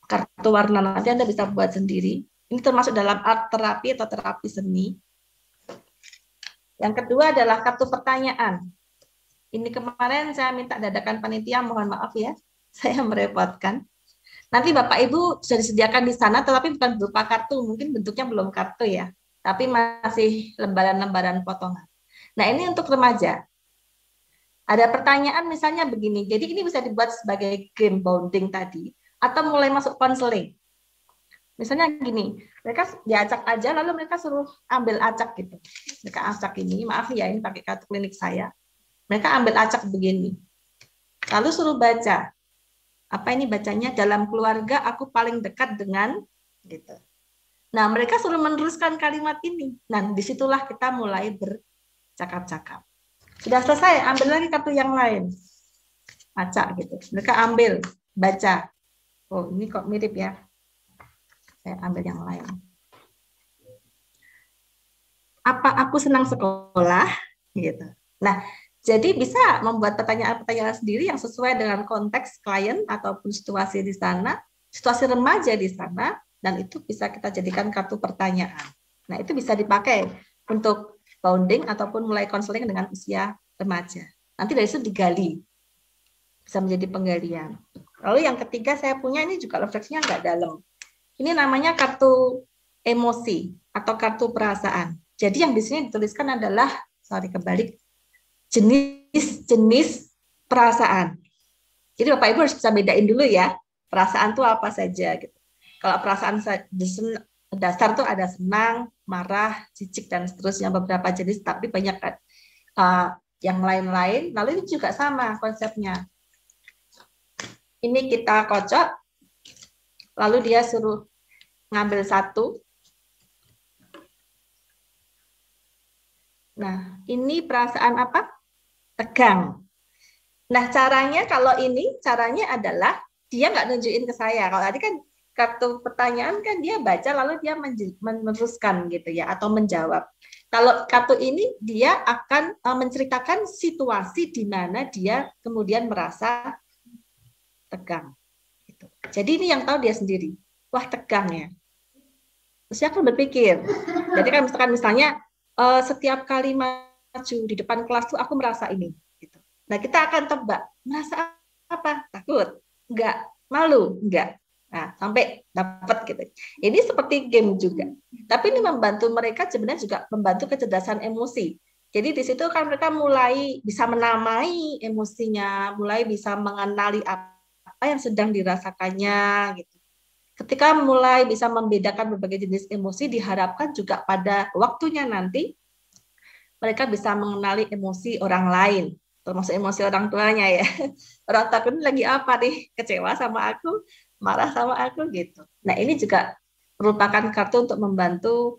Kartu warna nanti Anda bisa buat sendiri. Ini termasuk dalam art terapi atau terapi seni. Yang kedua adalah kartu pertanyaan. Ini kemarin saya minta dadakan panitia, mohon maaf ya, saya merepotkan. Nanti Bapak Ibu sudah disediakan di sana, tetapi bukan berupa kartu, mungkin bentuknya belum kartu ya, tapi masih lembaran-lembaran potongan. Nah ini untuk remaja. Ada pertanyaan misalnya begini, jadi ini bisa dibuat sebagai game bonding tadi, atau mulai masuk konseling. Misalnya gini, mereka diacak aja, lalu mereka suruh ambil acak gitu. Mereka acak ini, maaf ya, ini pakai kartu klinik saya. Mereka ambil acak begini. Lalu suruh baca. Apa ini bacanya? Dalam keluarga aku paling dekat dengan gitu. Nah, mereka suruh meneruskan kalimat ini. Nah, disitulah kita mulai bercakap-cakap. Sudah selesai, ambil lagi kartu yang lain. Acak gitu. Mereka ambil, baca. Oh, ini kok mirip ya. Saya ambil yang lain. Apa aku senang sekolah? Gitu. Nah, jadi bisa membuat pertanyaan-pertanyaan sendiri yang sesuai dengan konteks klien ataupun situasi di sana, situasi remaja di sana, dan itu bisa kita jadikan kartu pertanyaan. Nah, itu bisa dipakai untuk bonding ataupun mulai konseling dengan usia remaja. Nanti dari situ digali, bisa menjadi penggalian. Lalu yang ketiga saya punya ini juga refleksinya agak dalam. Ini namanya kartu emosi atau kartu perasaan. Jadi yang di sini dituliskan adalah, kebalik, jenis-jenis perasaan. Jadi Bapak Ibu harus bisa bedain dulu ya, perasaan itu apa saja gitu. Kalau perasaan dasar tuh ada senang, marah, jijik dan seterusnya, beberapa jenis, tapi banyak yang lain-lain. Lalu ini juga sama konsepnya. Ini kita kocok, lalu dia suruh ngambil satu. Nah, ini perasaan apa? Tegang. Nah, caranya kalau ini, caranya adalah dia nggak nunjukin ke saya. Kalau tadi kan kartu pertanyaan kan dia baca lalu dia meneruskan gitu ya, atau menjawab. Kalau kartu ini dia akan menceritakan situasi di mana dia kemudian merasa tegang. Gitu. Jadi ini yang tahu dia sendiri. Wah, tegang ya. Terus saya pun berpikir. Jadi kan misalnya setiap kali maju di depan kelas tuh aku merasa ini. Gitu. Nah kita akan tebak, merasa apa? Takut? Enggak. Malu? Enggak. Nah sampai dapat gitu. Ini seperti game juga. Tapi ini membantu mereka sebenarnya juga membantu kecerdasan emosi. Jadi di situ kan mereka mulai bisa menamai emosinya, mulai bisa mengenali apa yang sedang dirasakannya gitu. Ketika mulai bisa membedakan berbagai jenis emosi, diharapkan juga pada waktunya nanti mereka bisa mengenali emosi orang lain, termasuk emosi orang tuanya ya. Orang tua ini lagi apa nih? Kecewa sama aku, marah sama aku gitu. Nah ini juga merupakan kartu untuk membantu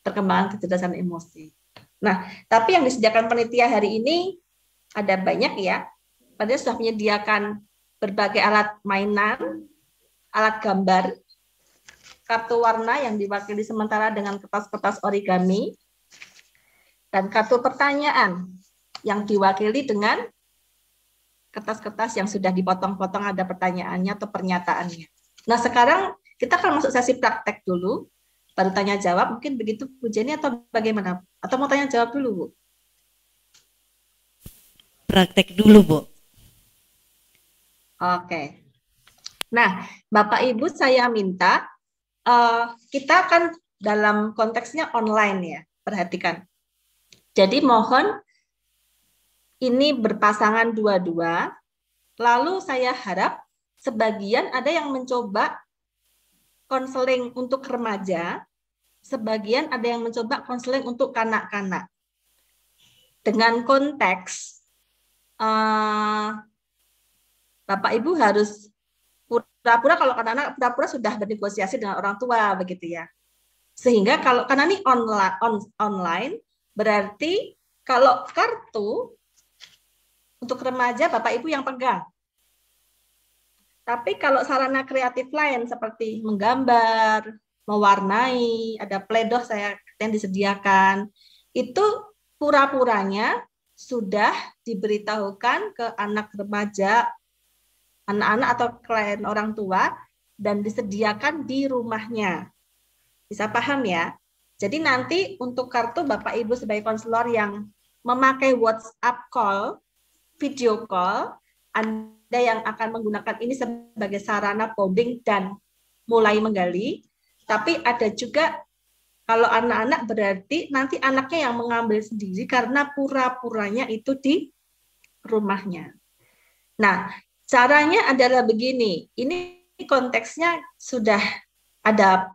perkembangan kecerdasan emosi. Nah, tapi yang disediakan panitia hari ini ada banyak ya. Panitia sudah menyediakan berbagai alat mainan, alat gambar, kartu warna yang diwakili sementara dengan kertas-kertas origami, dan kartu pertanyaan yang diwakili dengan kertas-kertas yang sudah dipotong-potong ada pertanyaannya atau pernyataannya. Nah, sekarang kita akan masuk sesi praktek dulu, baru tanya jawab, mungkin begitu Bu Jenny atau bagaimana? Atau mau tanya jawab dulu, Bu? Praktek dulu, Bu. Oke. Nah, Bapak Ibu saya minta, kita akan dalam konteksnya online ya, perhatikan. Jadi mohon ini berpasangan dua-dua, lalu saya harap sebagian ada yang mencoba konseling untuk remaja, sebagian ada yang mencoba konseling untuk kanak-kanak. Dengan konteks, Bapak Ibu harus pura-pura kalau anak-anak pura-pura sudah bernegosiasi dengan orang tua, begitu ya. Sehingga karena ini online, berarti kalau kartu untuk remaja Bapak Ibu yang pegang. Tapi kalau sarana kreatif lain seperti menggambar, mewarnai, ada play-doh yang disediakan, itu pura-puranya sudah diberitahukan ke anak remaja, anak-anak atau klien orang tua, dan disediakan di rumahnya. Bisa paham ya? Jadi nanti untuk kartu Bapak Ibu sebagai konselor yang memakai WhatsApp call, video call, Anda yang akan menggunakan ini sebagai sarana bonding dan mulai menggali. Tapi ada juga kalau anak-anak berarti nanti anaknya yang mengambil sendiri karena pura-puranya itu di rumahnya. Nah, caranya adalah begini. Ini konteksnya sudah ada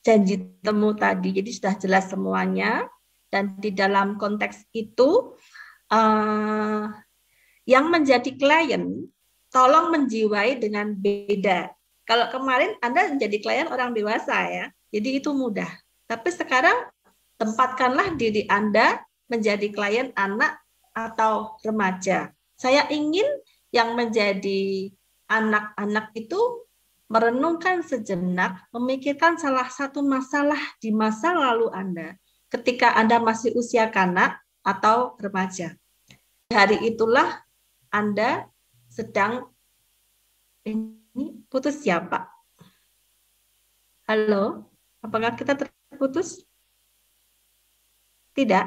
janji temu tadi, jadi sudah jelas semuanya. Dan di dalam konteks itu, yang menjadi klien, tolong menjiwai dengan beda. Kalau kemarin Anda menjadi klien orang dewasa ya, jadi itu mudah. Tapi sekarang tempatkanlah diri Anda menjadi klien anak atau remaja. Saya ingin yang menjadi anak-anak itu merenungkan sejenak, memikirkan salah satu masalah di masa lalu Anda ketika Anda masih usia kanak atau remaja. Hari itulah Anda sedang ini putus ya, Pak? Halo, apakah kita terputus? Tidak.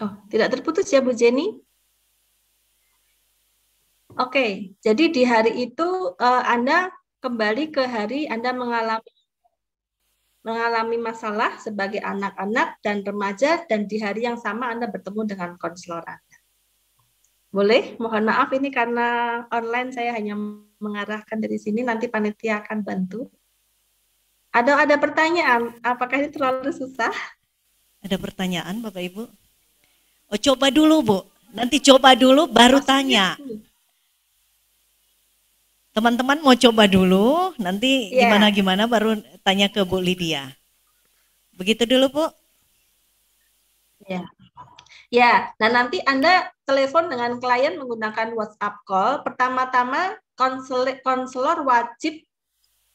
Oh, tidak terputus ya Bu Jenny? Oke, jadi di hari itu Anda kembali ke hari Anda mengalami masalah sebagai anak-anak dan remaja, dan di hari yang sama Anda bertemu dengan konselor Anda. Boleh? Mohon maaf ini karena online saya hanya mengarahkan dari sini, nanti panitia akan bantu. Ada pertanyaan? Apakah ini terlalu susah? Ada pertanyaan Bapak Ibu? Oh, coba dulu Bu, nanti coba dulu baru tanya. Teman-teman mau coba dulu, nanti gimana-gimana baru tanya ke Bu Lydia. Begitu dulu Bu? Ya. Ya, nah nanti Anda telepon dengan klien menggunakan WhatsApp call. Pertama-tama konselor wajib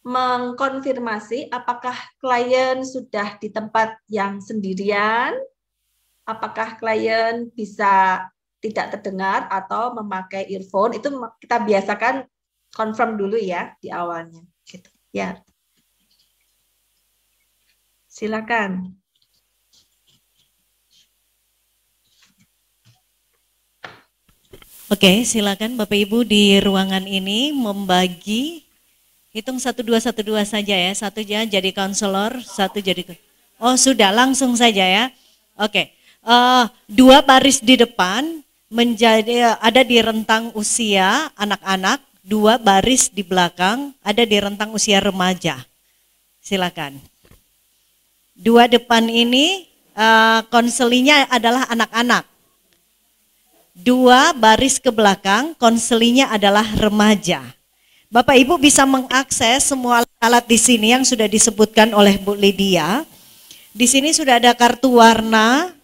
mengkonfirmasi apakah klien sudah di tempat yang sendirian, apakah klien bisa tidak terdengar atau memakai earphone. Itu kita biasakan confirm dulu ya di awalnya. Gitu. Ya, silakan. Oke, silakan Bapak Ibu di ruangan ini membagi, hitung 1 2 1 2 saja ya, satu jadi konselor, satu jadi, oh sudah langsung saja ya. Oke, 2 baris di depan menjadi ada di rentang usia anak-anak, 2 baris di belakang ada di rentang usia remaja. Silakan. 2 depan ini konselinya adalah anak-anak. 2 baris ke belakang, konselinya adalah remaja. Bapak Ibu bisa mengakses semua alat di sini yang sudah disebutkan oleh Bu Lydia. Di sini sudah ada kartu warna,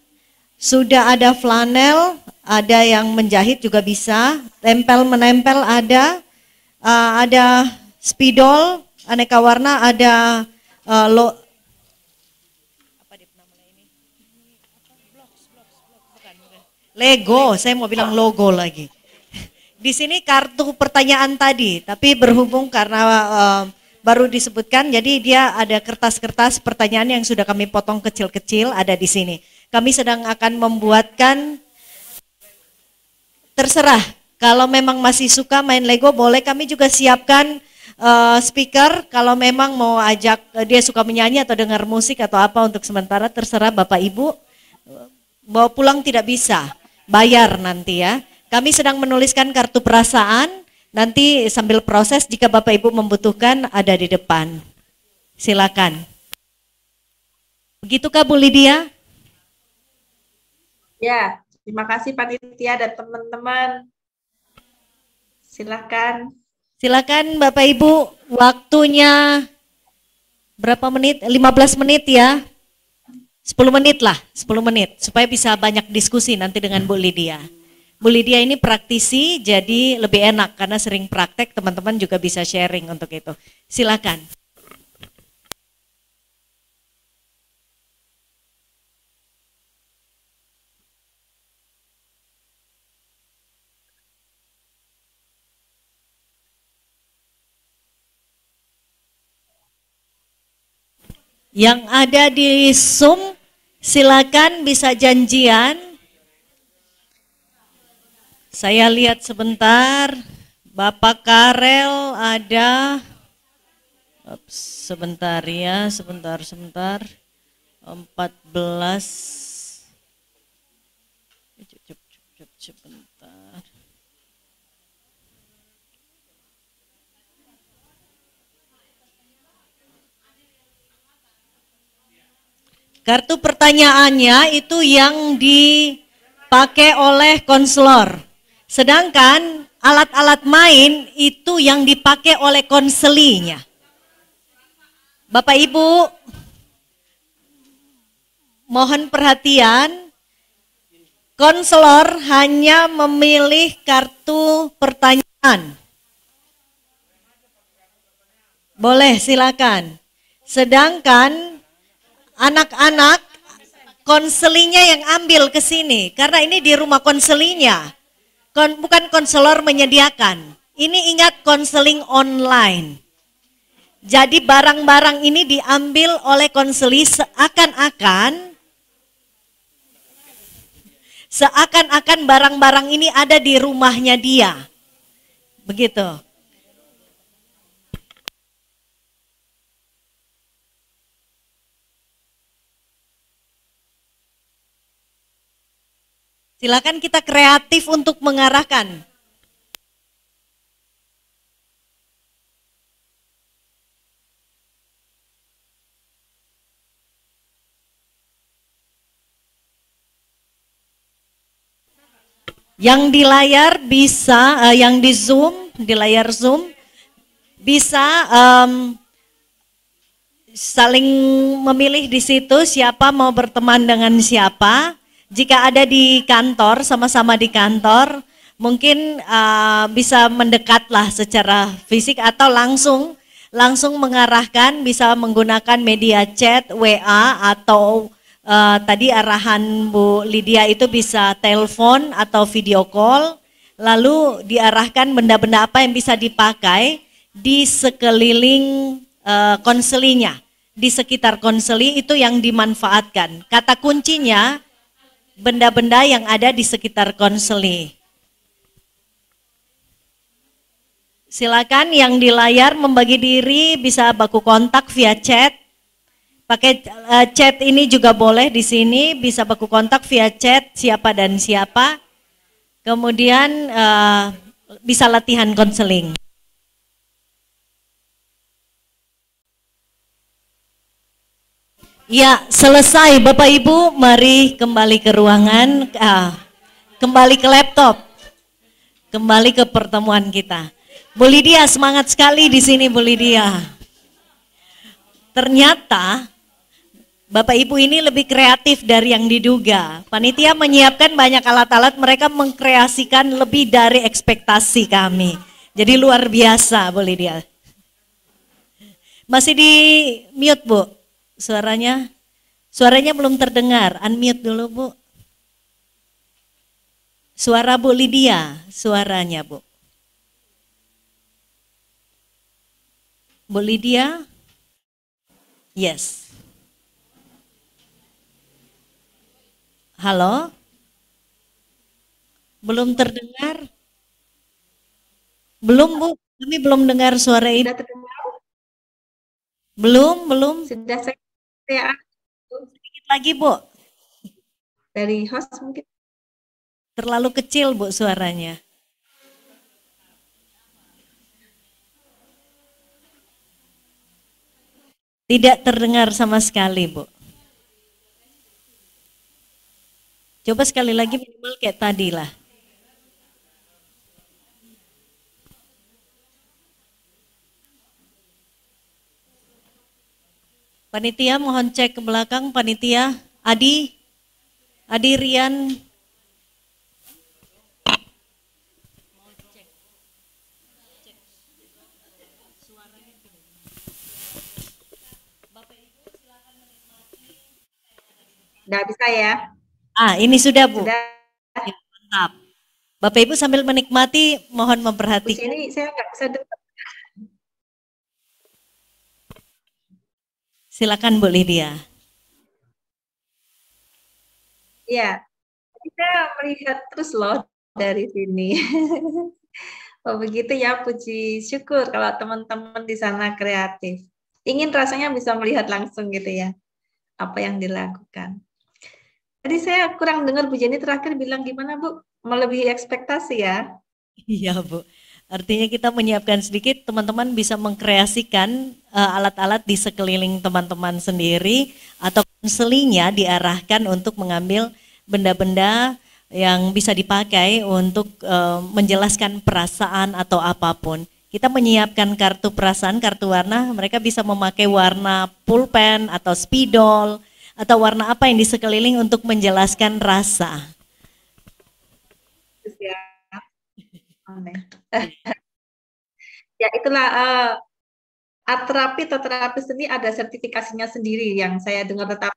sudah ada flanel, ada yang menjahit juga bisa, tempel menempel ada spidol aneka warna, ada Lego, saya mau bilang logo lagi. Di sini kartu pertanyaan tadi, tapi berhubung karena baru disebutkan, jadi dia ada kertas-kertas pertanyaan yang sudah kami potong kecil-kecil ada di sini. Kami sedang akan membuatkan, terserah, kalau memang masih suka main Lego boleh, kami juga siapkan speaker, kalau memang mau ajak dia suka menyanyi atau dengar musik atau apa untuk sementara, terserah Bapak Ibu, bawa pulang tidak bisa, bayar nanti ya. Kami sedang menuliskan kartu perasaan, nanti sambil proses jika Bapak Ibu membutuhkan ada di depan. Silakan. Begitukah Bu Lydia? Ya, terima kasih panitia dan teman-teman. Silakan. Silakan Bapak Ibu, waktunya berapa menit? 15 menit ya. 10 menit lah, 10 menit supaya bisa banyak diskusi nanti dengan Bu Lydia. Bu Lydia ini praktisi, jadi lebih enak karena sering praktek, teman-teman juga bisa sharing untuk itu. Silakan. Yang ada di Zoom, silakan bisa janjian. Saya lihat sebentar, Bapak Karel ada, sebentar ya, sebentar, 14, sebentar. Kartu pertanyaannya itu yang dipakai oleh konselor. Sedangkan alat-alat main itu yang dipakai oleh konselinya. Bapak Ibu, mohon perhatian, konselor hanya memilih kartu pertanyaan. Boleh, silakan. Sedangkan anak-anak konselinya yang ambil ke sini, karena ini di rumah konselinya. Bukan konselor menyediakan. Ini ingat konseling online. Jadi barang-barang ini diambil oleh konseli seakan-akan barang-barang ini ada di rumahnya dia. Begitu. Silakan kita kreatif untuk mengarahkan. Yang di layar bisa, yang di Zoom, di layar Zoom, bisa saling memilih di situ siapa mau berteman dengan siapa. Jika ada di kantor, sama-sama di kantor, mungkin bisa mendekatlah secara fisik atau langsung mengarahkan, bisa menggunakan media chat, WA, atau tadi arahan Bu Lydia itu bisa telepon atau video call, lalu diarahkan benda-benda apa yang bisa dipakai di sekeliling konselinya, di sekitar konseli itu yang dimanfaatkan. Kata kuncinya, benda-benda yang ada di sekitar konseli. Silakan yang di layar membagi diri, bisa baku kontak via chat. Pakai chat ini juga boleh di sini, bisa baku kontak via chat siapa dan siapa. Kemudian bisa latihan konseling. Ya, selesai Bapak Ibu, mari kembali ke ruangan. Kembali ke laptop. Kembali ke pertemuan kita. Bu Lydia semangat sekali di sini Bu Lydia. Ternyata Bapak Ibu ini lebih kreatif dari yang diduga. Panitia menyiapkan banyak alat-alat, mereka mengkreasikan lebih dari ekspektasi kami. Jadi luar biasa Bu Lydia. Masih di mute Bu, suaranya? Suaranya belum terdengar, unmute dulu Bu. Suara Bu Lydia, suaranya Bu. Bu Lydia? Yes. Halo? Belum terdengar? Belum Bu, kami belum dengar suara ini. Sudah terdengar? Belum. Sudah saya Sedikit lagi Bu. dari host mungkin. Terlalu kecil Bu suaranya. Tidak terdengar sama sekali Bu. Coba sekali lagi minimal kayak tadi lah. Panitia mohon cek ke belakang, panitia. Adi Rian. Sudah bisa ya? Ini sudah Bu. Sudah. Ya, mantap. Bapak Ibu sambil menikmati mohon Bu memperhatikan. Jenny, saya nggak bisa dengar. Silakan Bu Lydia. Iya, saya melihat terus loh dari sini. Oh begitu ya, puji syukur kalau teman-teman di sana kreatif. Ingin rasanya bisa melihat langsung gitu ya, apa yang dilakukan. Tadi saya kurang dengar Bu Jenny terakhir bilang gimana Bu? Melebihi ekspektasi ya? Iya Bu. Artinya kita menyiapkan sedikit, teman-teman bisa mengkreasikan alat-alat di sekeliling teman-teman sendiri atau konselingnya diarahkan untuk mengambil benda-benda yang bisa dipakai untuk menjelaskan perasaan atau apapun. Kita menyiapkan kartu perasaan, kartu warna, mereka bisa memakai warna pulpen atau spidol atau warna apa yang di sekeliling untuk menjelaskan rasa. Ya, ya itulah art terapi atau terapi seni ada sertifikasinya sendiri yang saya dengar. Tetap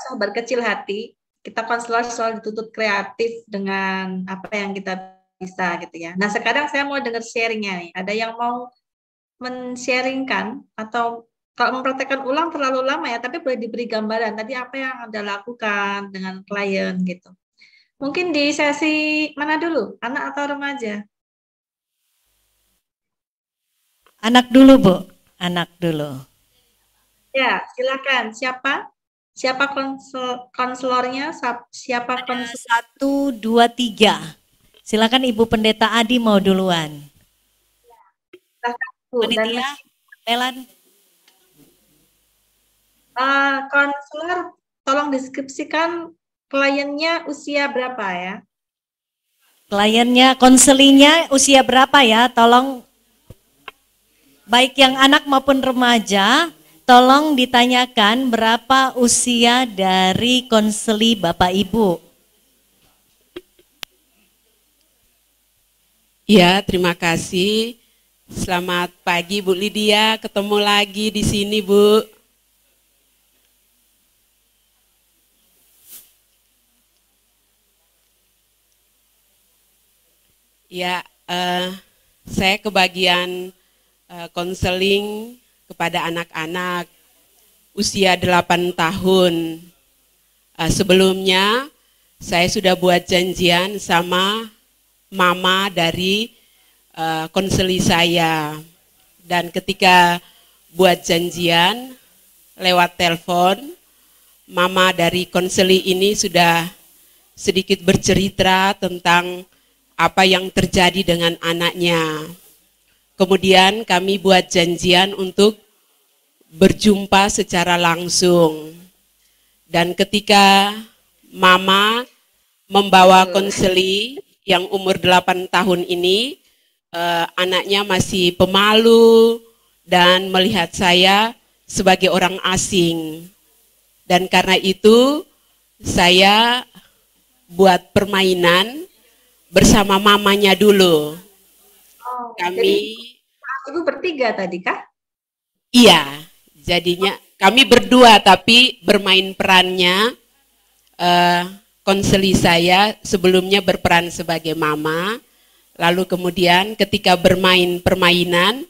sahabat kecil hati, kita konselor selalu dituntut kreatif dengan apa yang kita bisa gitu ya. Nah sekarang saya mau dengar sharingnya nih. Ada yang mau men-sharingkan atau kalau mempraktekkan ulang terlalu lama ya, tapi boleh diberi gambaran tadi apa yang Anda lakukan dengan klien gitu. Mungkin di sesi mana dulu? Anak atau remaja? Anak dulu Bu, anak dulu. Ya, silakan. Siapa konselornya? Siapa konselor? 1, 2, 3. Silakan Ibu Pendeta Adi mau duluan. Panitia, Melan. Konselor, tolong deskripsikan kliennya usia berapa ya? Kliennya, konselingnya usia berapa ya? Tolong, baik yang anak maupun remaja, tolong ditanyakan berapa usia dari konseli Bapak Ibu. Ya, terima kasih. Selamat pagi Bu Lydia, ketemu lagi di sini Bu. Ya, saya kebagian konseling kepada anak-anak usia 8 tahun. Sebelumnya saya sudah buat janjian sama mama dari konseli saya. Dan ketika buat janjian lewat telepon, mama dari konseli ini sudah sedikit bercerita tentang apa yang terjadi dengan anaknya. Kemudian kami buat janjian untuk berjumpa secara langsung. Dan ketika mama membawa konseli yang umur 8 tahun ini. Anaknya masih pemalu dan melihat saya sebagai orang asing. Dan karena itu saya buat permainan bersama mamanya dulu. Kami jadi, Ibu bertiga tadi kah? Iya, jadinya kami berdua tapi bermain perannya. Konseli saya sebelumnya berperan sebagai mama. Lalu kemudian ketika bermain permainan,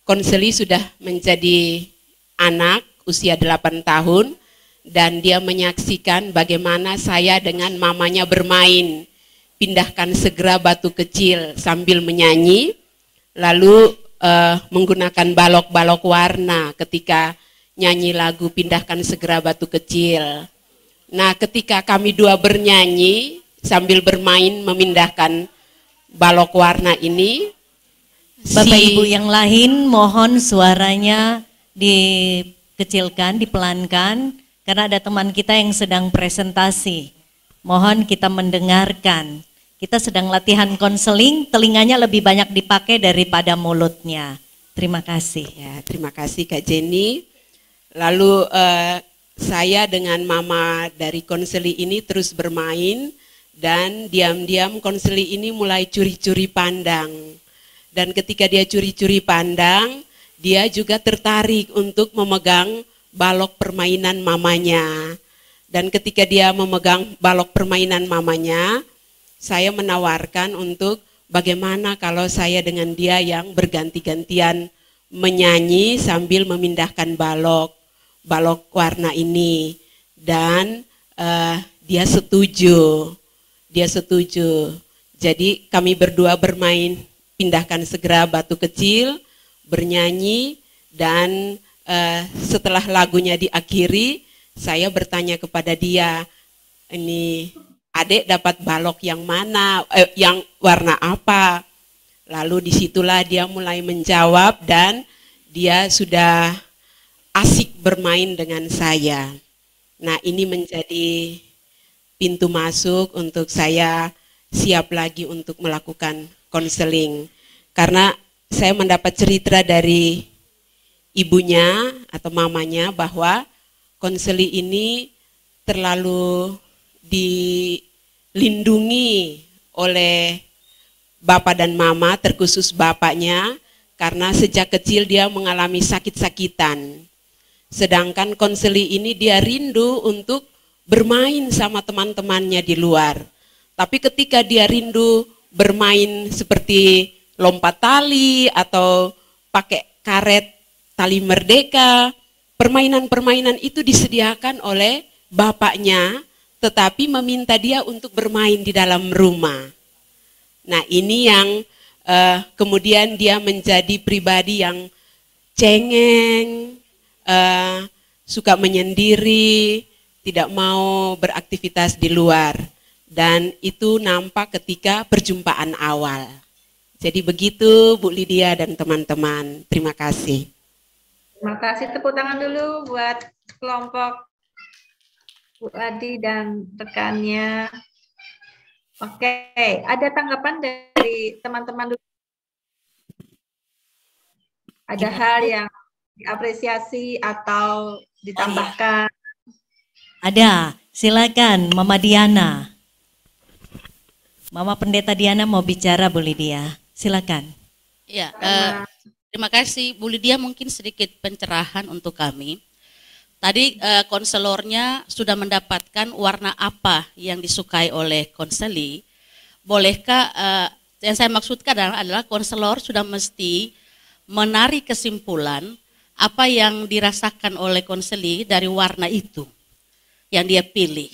konseli sudah menjadi anak usia 8 tahun dan dia menyaksikan bagaimana saya dengan mamanya bermain. Pindahkan segera batu kecil sambil menyanyi, lalu menggunakan balok-balok warna ketika nyanyi lagu Pindahkan Segera Batu Kecil. Nah, ketika kami dua bernyanyi sambil bermain memindahkan balok warna ini, Bapak Ibu yang lain mohon suaranya dikecilkan, dipelankan karena ada teman kita yang sedang presentasi. Mohon kita mendengarkan. Kita sedang latihan konseling, telinganya lebih banyak dipakai daripada mulutnya. Terima kasih. Ya, terima kasih Kak Jenny. Lalu saya dengan mama dari konseli ini terus bermain. Dan diam-diam konseli ini mulai curi-curi pandang. Dan ketika dia curi-curi pandang, dia juga tertarik untuk memegang balok permainan mamanya. Dan ketika dia memegang balok permainan mamanya, saya menawarkan untuk bagaimana kalau saya dengan dia yang berganti-gantian menyanyi sambil memindahkan balok warna ini. Dan dia setuju. Dia setuju. Jadi kami berdua bermain Pindahkan Segera Batu Kecil, bernyanyi, dan setelah lagunya diakhiri, saya bertanya kepada dia, ini adek dapat balok yang mana, yang warna apa? Lalu disitulah dia mulai menjawab dan dia sudah asik bermain dengan saya. Nah, ini menjadi pintu masuk untuk saya siap lagi untuk melakukan konseling. Karena saya mendapat cerita dari ibunya atau mamanya bahwa konseli ini terlalu dilindungi oleh bapak dan mama, terkhusus bapaknya, karena sejak kecil dia mengalami sakit-sakitan. Sedangkan konseli ini dia rindu untuk bermain sama teman-temannya di luar. Tapi ketika dia rindu bermain seperti lompat tali atau pakai karet tali merdeka, permainan-permainan itu disediakan oleh bapaknya, tetapi meminta dia untuk bermain di dalam rumah. Nah, ini yang kemudian dia menjadi pribadi yang cengeng, suka menyendiri, tidak mau beraktivitas di luar. Dan itu nampak ketika perjumpaan awal. Jadi begitu Bu Lydia dan teman-teman. Terima kasih. Terima kasih, tepuk tangan dulu buat kelompok Bu Adi dan rekannya. Oke, ada tanggapan dari teman-teman dulu? Ada hal yang diapresiasi atau ditambahkan? Ada, silakan Mama Diana. Mama Pendeta Diana mau bicara, Bu Lydia. Silakan. Ya, terima kasih Bu Lydia, mungkin sedikit pencerahan untuk kami. Tadi konselornya sudah mendapatkan warna apa yang disukai oleh konseli. Bolehkah, yang saya maksudkan adalah konselor sudah mesti menarik kesimpulan apa yang dirasakan oleh konseli dari warna itu yang dia pilih.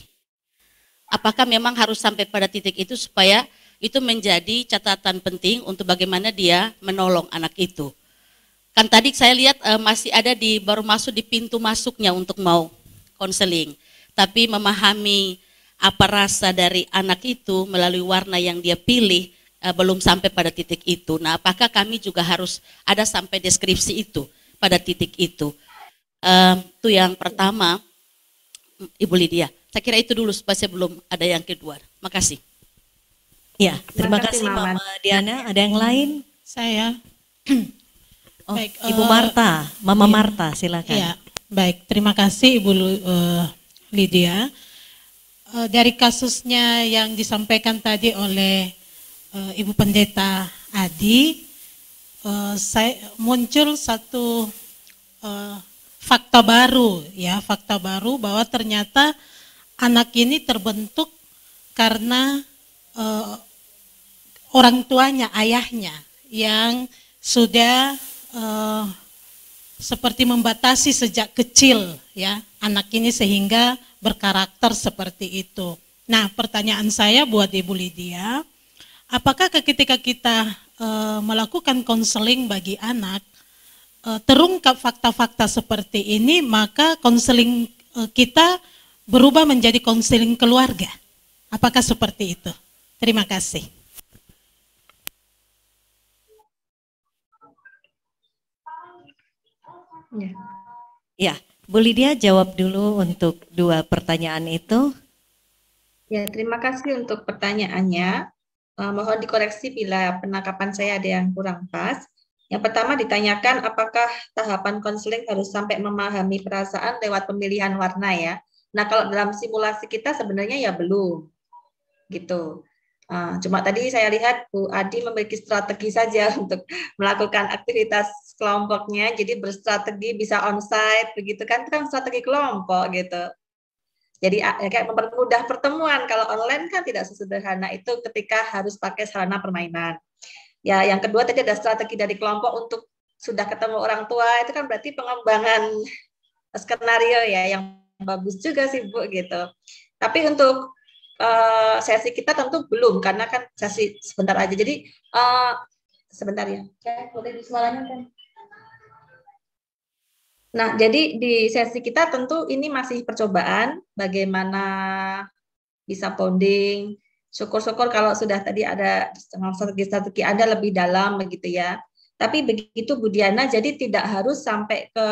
Apakah memang harus sampai pada titik itu supaya itu menjadi catatan penting untuk bagaimana dia menolong anak itu. Kan tadi saya lihat masih ada baru masuk di pintu masuknya untuk mau konseling. Tapi memahami apa rasa dari anak itu melalui warna yang dia pilih belum sampai pada titik itu. Nah, apakah kami juga harus ada sampai deskripsi itu pada titik itu? Itu yang pertama, Ibu Lydia. Saya kira itu dulu supaya saya belum ada yang kedua. Makasih. Ya, terima kasih, kasih Maman. Mama Diana. Ada yang lain? Saya. Oh, Baik, Ibu Marta, Mama Marta, silakan. Ya, baik. Terima kasih Ibu Lydia. Dari kasusnya yang disampaikan tadi oleh Ibu Pendeta Adi, saya muncul satu fakta baru, ya, fakta baru bahwa ternyata anak ini terbentuk karena orang tuanya, ayahnya yang sudah seperti membatasi sejak kecil, ya, anak ini sehingga berkarakter seperti itu. Nah, pertanyaan saya buat Ibu Lydia, apakah ketika kita melakukan konseling bagi anak, terungkap fakta-fakta seperti ini, maka konseling kita berubah menjadi konseling keluarga? Apakah seperti itu? Terima kasih. Ya, Bu Lydia jawab dulu untuk dua pertanyaan itu. Ya, terima kasih untuk pertanyaannya. Mohon dikoreksi bila penangkapan saya ada yang kurang pas. Yang pertama ditanyakan apakah tahapan konseling harus sampai memahami perasaan lewat pemilihan warna ya. Nah, kalau dalam simulasi kita sebenarnya ya belum. Gitu. Cuma tadi saya lihat Bu Adi memiliki strategi saja untuk melakukan aktivitas kelompoknya, jadi berstrategi bisa onsite begitu kan, itu kan strategi kelompok gitu. Jadi kayak mempermudah pertemuan. Kalau online kan tidak sesederhana itu ketika harus pakai sarana permainan. Ya, yang kedua tadi ada strategi dari kelompok untuk sudah ketemu orang tua, itu kan berarti pengembangan skenario ya yang bagus juga sih Bu gitu. Tapi untuk sesi kita tentu belum karena kan sesi sebentar aja. Jadi sebentar ya. Boleh disuarakan kan? Nah, jadi di sesi kita tentu ini masih percobaan bagaimana bisa bonding. Syukur-syukur kalau sudah tadi ada strategi-strategi Anda lebih dalam begitu ya. Tapi begitu Bu Diana, jadi tidak harus sampai ke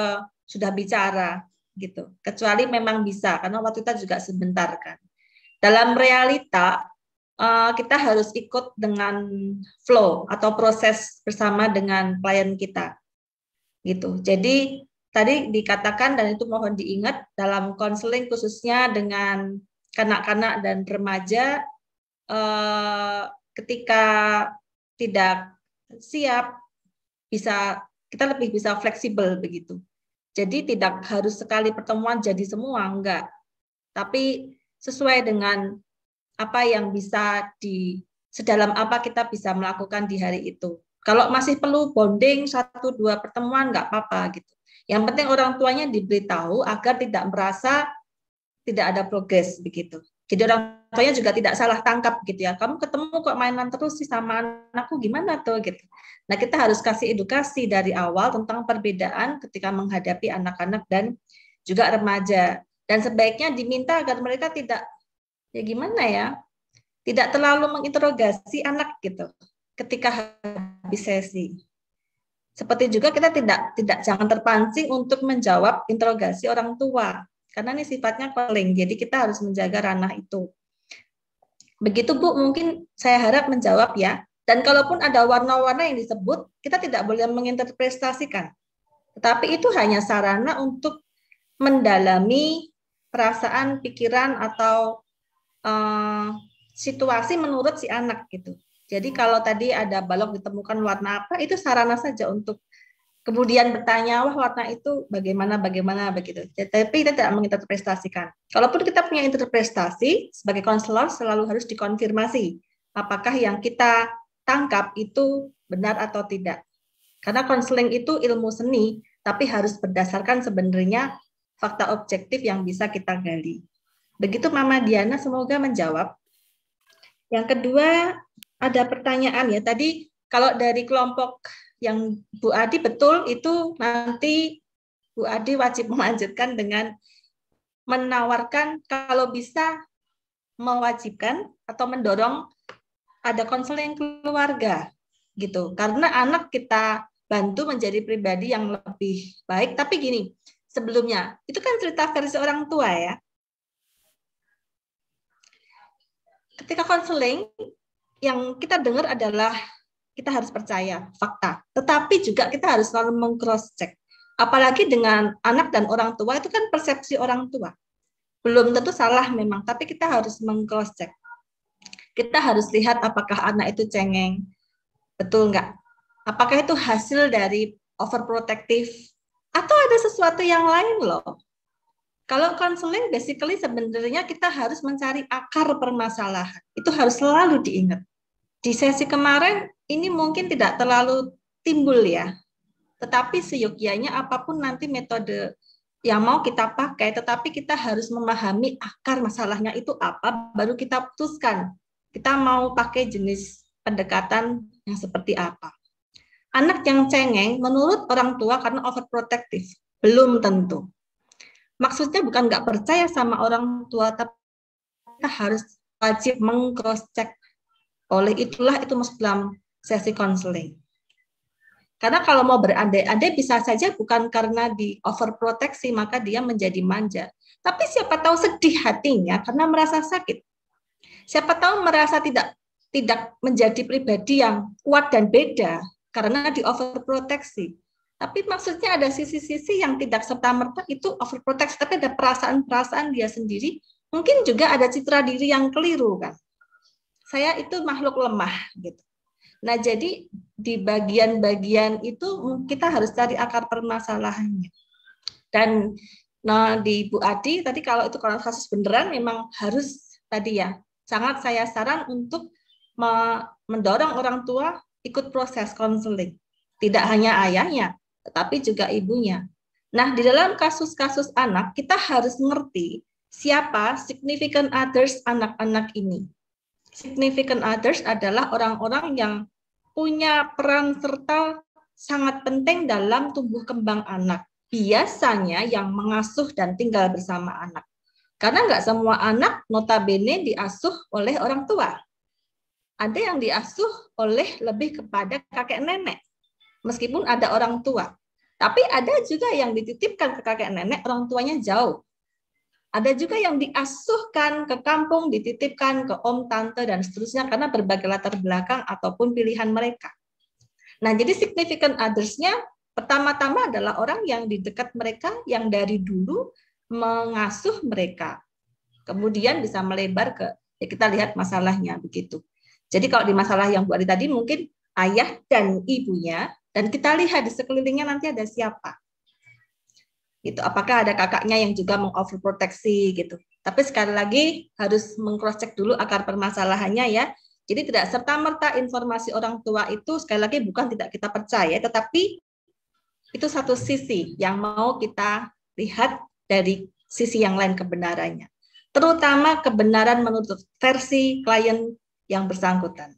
sudah bicara gitu. Kecuali memang bisa, karena waktu kita juga sebentar kan. Dalam realita, kita harus ikut dengan flow atau proses bersama dengan klien kita. Gitu. Jadi tadi dikatakan dan itu mohon diingat dalam konseling khususnya dengan kanak-kanak dan remaja, ketika tidak siap kita lebih bisa fleksibel begitu. Jadi tidak harus sekali pertemuan jadi semua, enggak. Tapi sesuai dengan apa yang bisa sedalam apa kita bisa melakukan di hari itu. Kalau masih perlu bonding 1-2 pertemuan enggak apa-apa gitu. Yang penting orang tuanya diberitahu agar tidak merasa tidak ada progres begitu. Jadi orang tuanya juga tidak salah tangkap gitu ya. Kamu ketemu kok mainan terus sih sama anakku, gimana tuh gitu. Nah, kita harus kasih edukasi dari awal tentang perbedaan ketika menghadapi anak-anak dan juga remaja. Dan sebaiknya diminta agar mereka tidak ya gimana ya, tidak terlalu menginterogasi anak gitu ketika habis sesi. Seperti juga kita tidak jangan terpancing untuk menjawab interogasi orang tua. Karena ini sifatnya calling, jadi kita harus menjaga ranah itu. Begitu Bu, mungkin saya harap menjawab ya. Dan kalaupun ada warna-warna yang disebut, kita tidak boleh menginterpretasikan. Tetapi itu hanya sarana untuk mendalami perasaan, pikiran, atau situasi menurut si anak gitu. Jadi kalau tadi ada balok ditemukan warna apa, itu sarana saja untuk kemudian bertanya, wah warna itu bagaimana begitu. Tapi kita tidak menginterpretasikan. Kalaupun kita punya interpretasi, sebagai konselor selalu harus dikonfirmasi apakah yang kita tangkap itu benar atau tidak. Karena konseling itu ilmu seni, tapi harus berdasarkan sebenarnya fakta objektif yang bisa kita gali. Begitu Mama Diana, semoga menjawab. Yang kedua, ada pertanyaan ya, tadi kalau dari kelompok yang Bu Adi betul itu nanti Bu Adi wajib melanjutkan dengan menawarkan kalau bisa mewajibkan atau mendorong ada konseling keluarga gitu. Karena anak kita bantu menjadi pribadi yang lebih baik. Tapi gini, sebelumnya itu kan cerita versi orang tua ya. ketika konseling yang kita dengar adalah kita harus percaya fakta, tetapi juga kita harus selalu meng-cross check. Apalagi dengan anak dan orang tua, itu kan persepsi orang tua. Belum tentu salah memang, tapi kita harus meng-cross check. Kita harus lihat apakah anak itu cengeng, betul nggak? Apakah itu hasil dari overprotective, atau ada sesuatu yang lain loh. Kalau konseling basically sebenarnya kita harus mencari akar permasalahan. Itu harus selalu diingat. Di sesi kemarin ini mungkin tidak terlalu timbul ya, tetapi seyogyanya apapun nanti metode yang mau kita pakai, tetapi kita harus memahami akar masalahnya itu apa, baru kita putuskan kita mau pakai jenis pendekatan yang seperti apa. Anak yang cengeng menurut orang tua karena overprotective, belum tentu. Maksudnya bukan nggak percaya sama orang tua, tapi kita harus wajib meng-cross check. Oleh itulah itu masuk dalam sesi konseling. Karena kalau mau berandai-andai bisa saja bukan karena di overproteksi maka dia menjadi manja. Tapi siapa tahu sedih hatinya karena merasa sakit. Siapa tahu merasa tidak menjadi pribadi yang kuat dan beda karena di overproteksi. Tapi maksudnya ada sisi-sisi yang tidak serta-merta itu overproteksi, tapi ada perasaan-perasaan dia sendiri. Mungkin juga ada citra diri yang keliru kan. Saya itu makhluk lemah gitu. Nah, jadi di bagian-bagian itu kita harus cari akar permasalahannya. Dan nah di Bu Adi tadi kalau itu kalau kasus beneran memang harus tadi ya, sangat saya saran untuk mendorong orang tua ikut proses konseling. Tidak hanya ayahnya, tetapi juga ibunya. Nah, di dalam kasus-kasus anak kita harus mengerti siapa significant others anak-anak ini. Significant others adalah orang-orang yang punya peran serta sangat penting dalam tumbuh kembang anak. Biasanya yang mengasuh dan tinggal bersama anak. Karena nggak semua anak notabene diasuh oleh orang tua. Ada yang diasuh oleh lebih kepada kakek nenek. Meskipun ada orang tua. Tapi ada juga yang dititipkan ke kakek nenek, orang tuanya jauh. Ada juga yang diasuhkan ke kampung, dititipkan ke om, tante, dan seterusnya karena berbagai latar belakang ataupun pilihan mereka. Nah, jadi significant others-nya pertama-tama adalah orang yang di dekat mereka, yang dari dulu mengasuh mereka. Kemudian bisa melebar ke, ya kita lihat masalahnya begitu. Jadi kalau di masalah yang Bu Adi tadi mungkin ayah dan ibunya, dan kita lihat di sekelilingnya nanti ada siapa. Gitu. Apakah ada kakaknya yang juga mengoverproteksi gitu. Tapi sekali lagi harus meng-cross check dulu akar permasalahannya ya. Jadi tidak serta-merta informasi orang tua itu sekali lagi bukan tidak kita percaya, tetapi itu satu sisi yang mau kita lihat dari sisi yang lain kebenarannya. Terutama kebenaran menurut versi klien yang bersangkutan.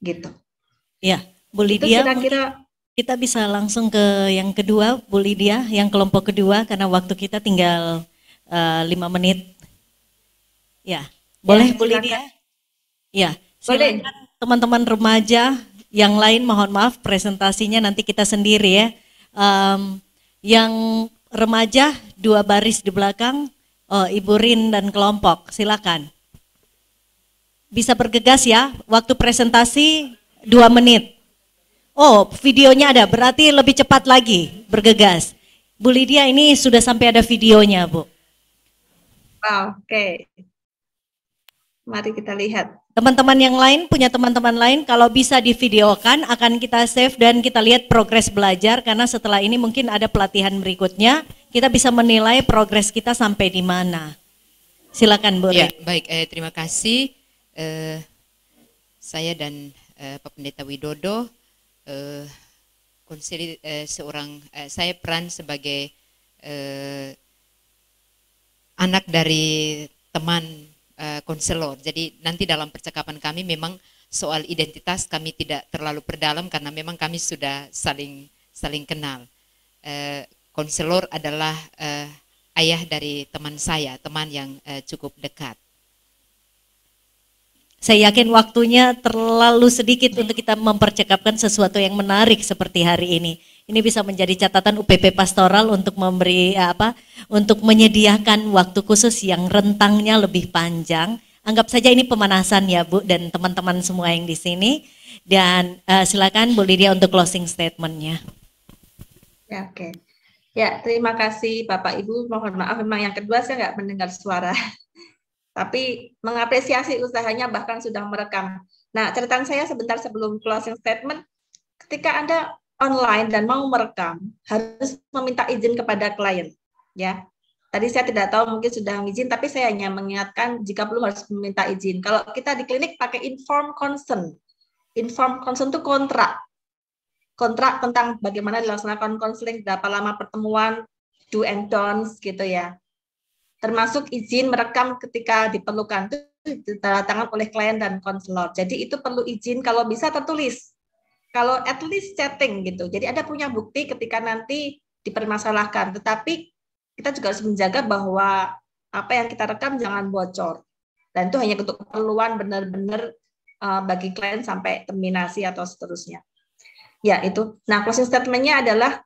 Gitu. Ya, Bu Lydia. Kira-kira kita bisa langsung ke yang kedua, Bu Lydia, yang kelompok kedua, karena waktu kita tinggal 5 menit. Ya, boleh ya, Bu Lydia? Ya, silakan teman-teman remaja yang lain, mohon maaf presentasinya nanti kita sendiri ya. Yang remaja 2 baris di belakang, Ibu Rin dan kelompok, silakan. Bisa bergegas ya, waktu presentasi 2 menit. Oh, videonya ada, berarti lebih cepat lagi, bergegas. Bu Lydia ini sudah sampai ada videonya, Bu. Oke. Mari kita lihat. Teman-teman yang lain, punya teman-teman lain, kalau bisa divideokan, akan kita save dan kita lihat progres belajar, karena setelah ini mungkin ada pelatihan berikutnya, kita bisa menilai progres kita sampai di mana. Silakan, Bu. Ya, baik, terima kasih. Saya dan Pak Pendeta Widodo, konseling saya peran sebagai anak dari teman konselor. Jadi nanti dalam percakapan kami memang soal identitas kami tidak terlalu perdalam karena memang kami sudah saling kenal. Konselor adalah ayah dari teman saya, teman yang cukup dekat. Saya yakin waktunya terlalu sedikit untuk kita mempercakapkan sesuatu yang menarik seperti hari ini. Ini bisa menjadi catatan UPP Pastoral untuk memberi untuk menyediakan waktu khusus yang rentangnya lebih panjang Anggap saja ini pemanasan ya Bu dan teman-teman semua yang di sini. Dan silakan Bu Lydia untuk closing statement-nya. Ya, oke. Ya, terima kasih Bapak Ibu. Mohon maaf, memang yang kedua saya nggak mendengar suara. Tapi mengapresiasi usahanya, bahkan sudah merekam. Nah, catatan saya sebentar sebelum closing statement, ketika Anda online dan mau merekam, harus meminta izin kepada klien. Ya, tadi saya tidak tahu mungkin sudah izin, tapi saya hanya mengingatkan jika perlu harus meminta izin. Kalau kita di klinik pakai informed consent. Informed consent itu kontrak tentang bagaimana dilaksanakan konseling, berapa lama pertemuan, do and don'ts gitu ya. Termasuk izin merekam ketika diperlukan, itu ditandatangani oleh klien dan konselor. Jadi itu perlu izin, kalau bisa tertulis. Kalau at least chatting gitu. Jadi ada punya bukti ketika nanti dipermasalahkan. Tetapi kita juga harus menjaga bahwa apa yang kita rekam jangan bocor. Dan itu hanya untuk keperluan benar-benar bagi klien sampai terminasi atau seterusnya. Ya, itu. Nah, closing statement-nya adalah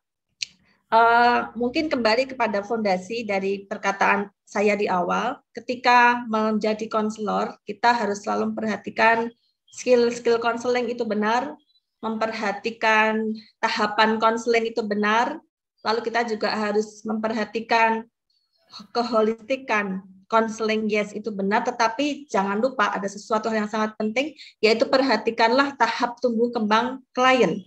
mungkin kembali kepada fondasi dari perkataan saya di awal. Ketika menjadi konselor, kita harus selalu memperhatikan skill konseling itu benar, memperhatikan tahapan konseling itu benar, lalu kita juga harus memperhatikan keholistikan konseling, yes itu benar, tetapi jangan lupa ada sesuatu yang sangat penting, yaitu perhatikanlah tahap tumbuh kembang klien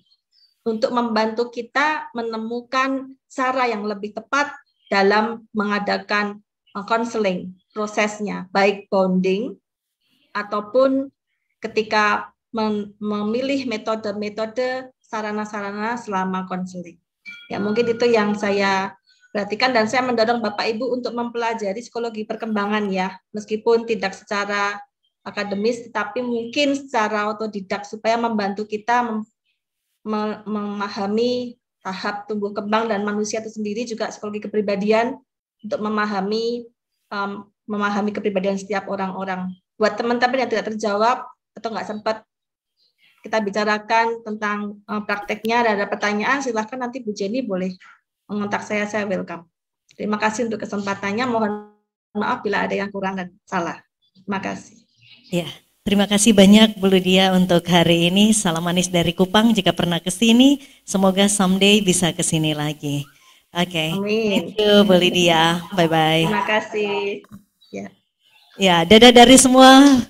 untuk membantu kita menemukan cara yang lebih tepat dalam mengadakan konseling prosesnya, baik bonding ataupun ketika memilih metode-metode sarana-sarana selama konseling. Ya, mungkin itu yang saya perhatikan, dan saya mendorong Bapak Ibu untuk mempelajari psikologi perkembangan ya, meskipun tidak secara akademis, tetapi mungkin secara otodidak supaya membantu kita memahami tahap tumbuh kembang dan manusia itu sendiri, juga psikologi kepribadian untuk memahami kepribadian setiap orang-orang. Buat teman-teman yang tidak terjawab atau nggak sempat kita bicarakan tentang prakteknya dan ada pertanyaan, silahkan nanti Bu Jenny boleh mengontak saya welcome. Terima kasih untuk kesempatannya, mohon maaf bila ada yang kurang dan salah. Terima kasih. Ya, terima kasih banyak Bu Lydia untuk hari ini. Salam manis dari Kupang, jika pernah ke sini, semoga someday bisa ke sini lagi. Oke. Amin. Thank you Bu Lydia. Bye-bye. Terima kasih. Ya. Ya, dadah dari semua.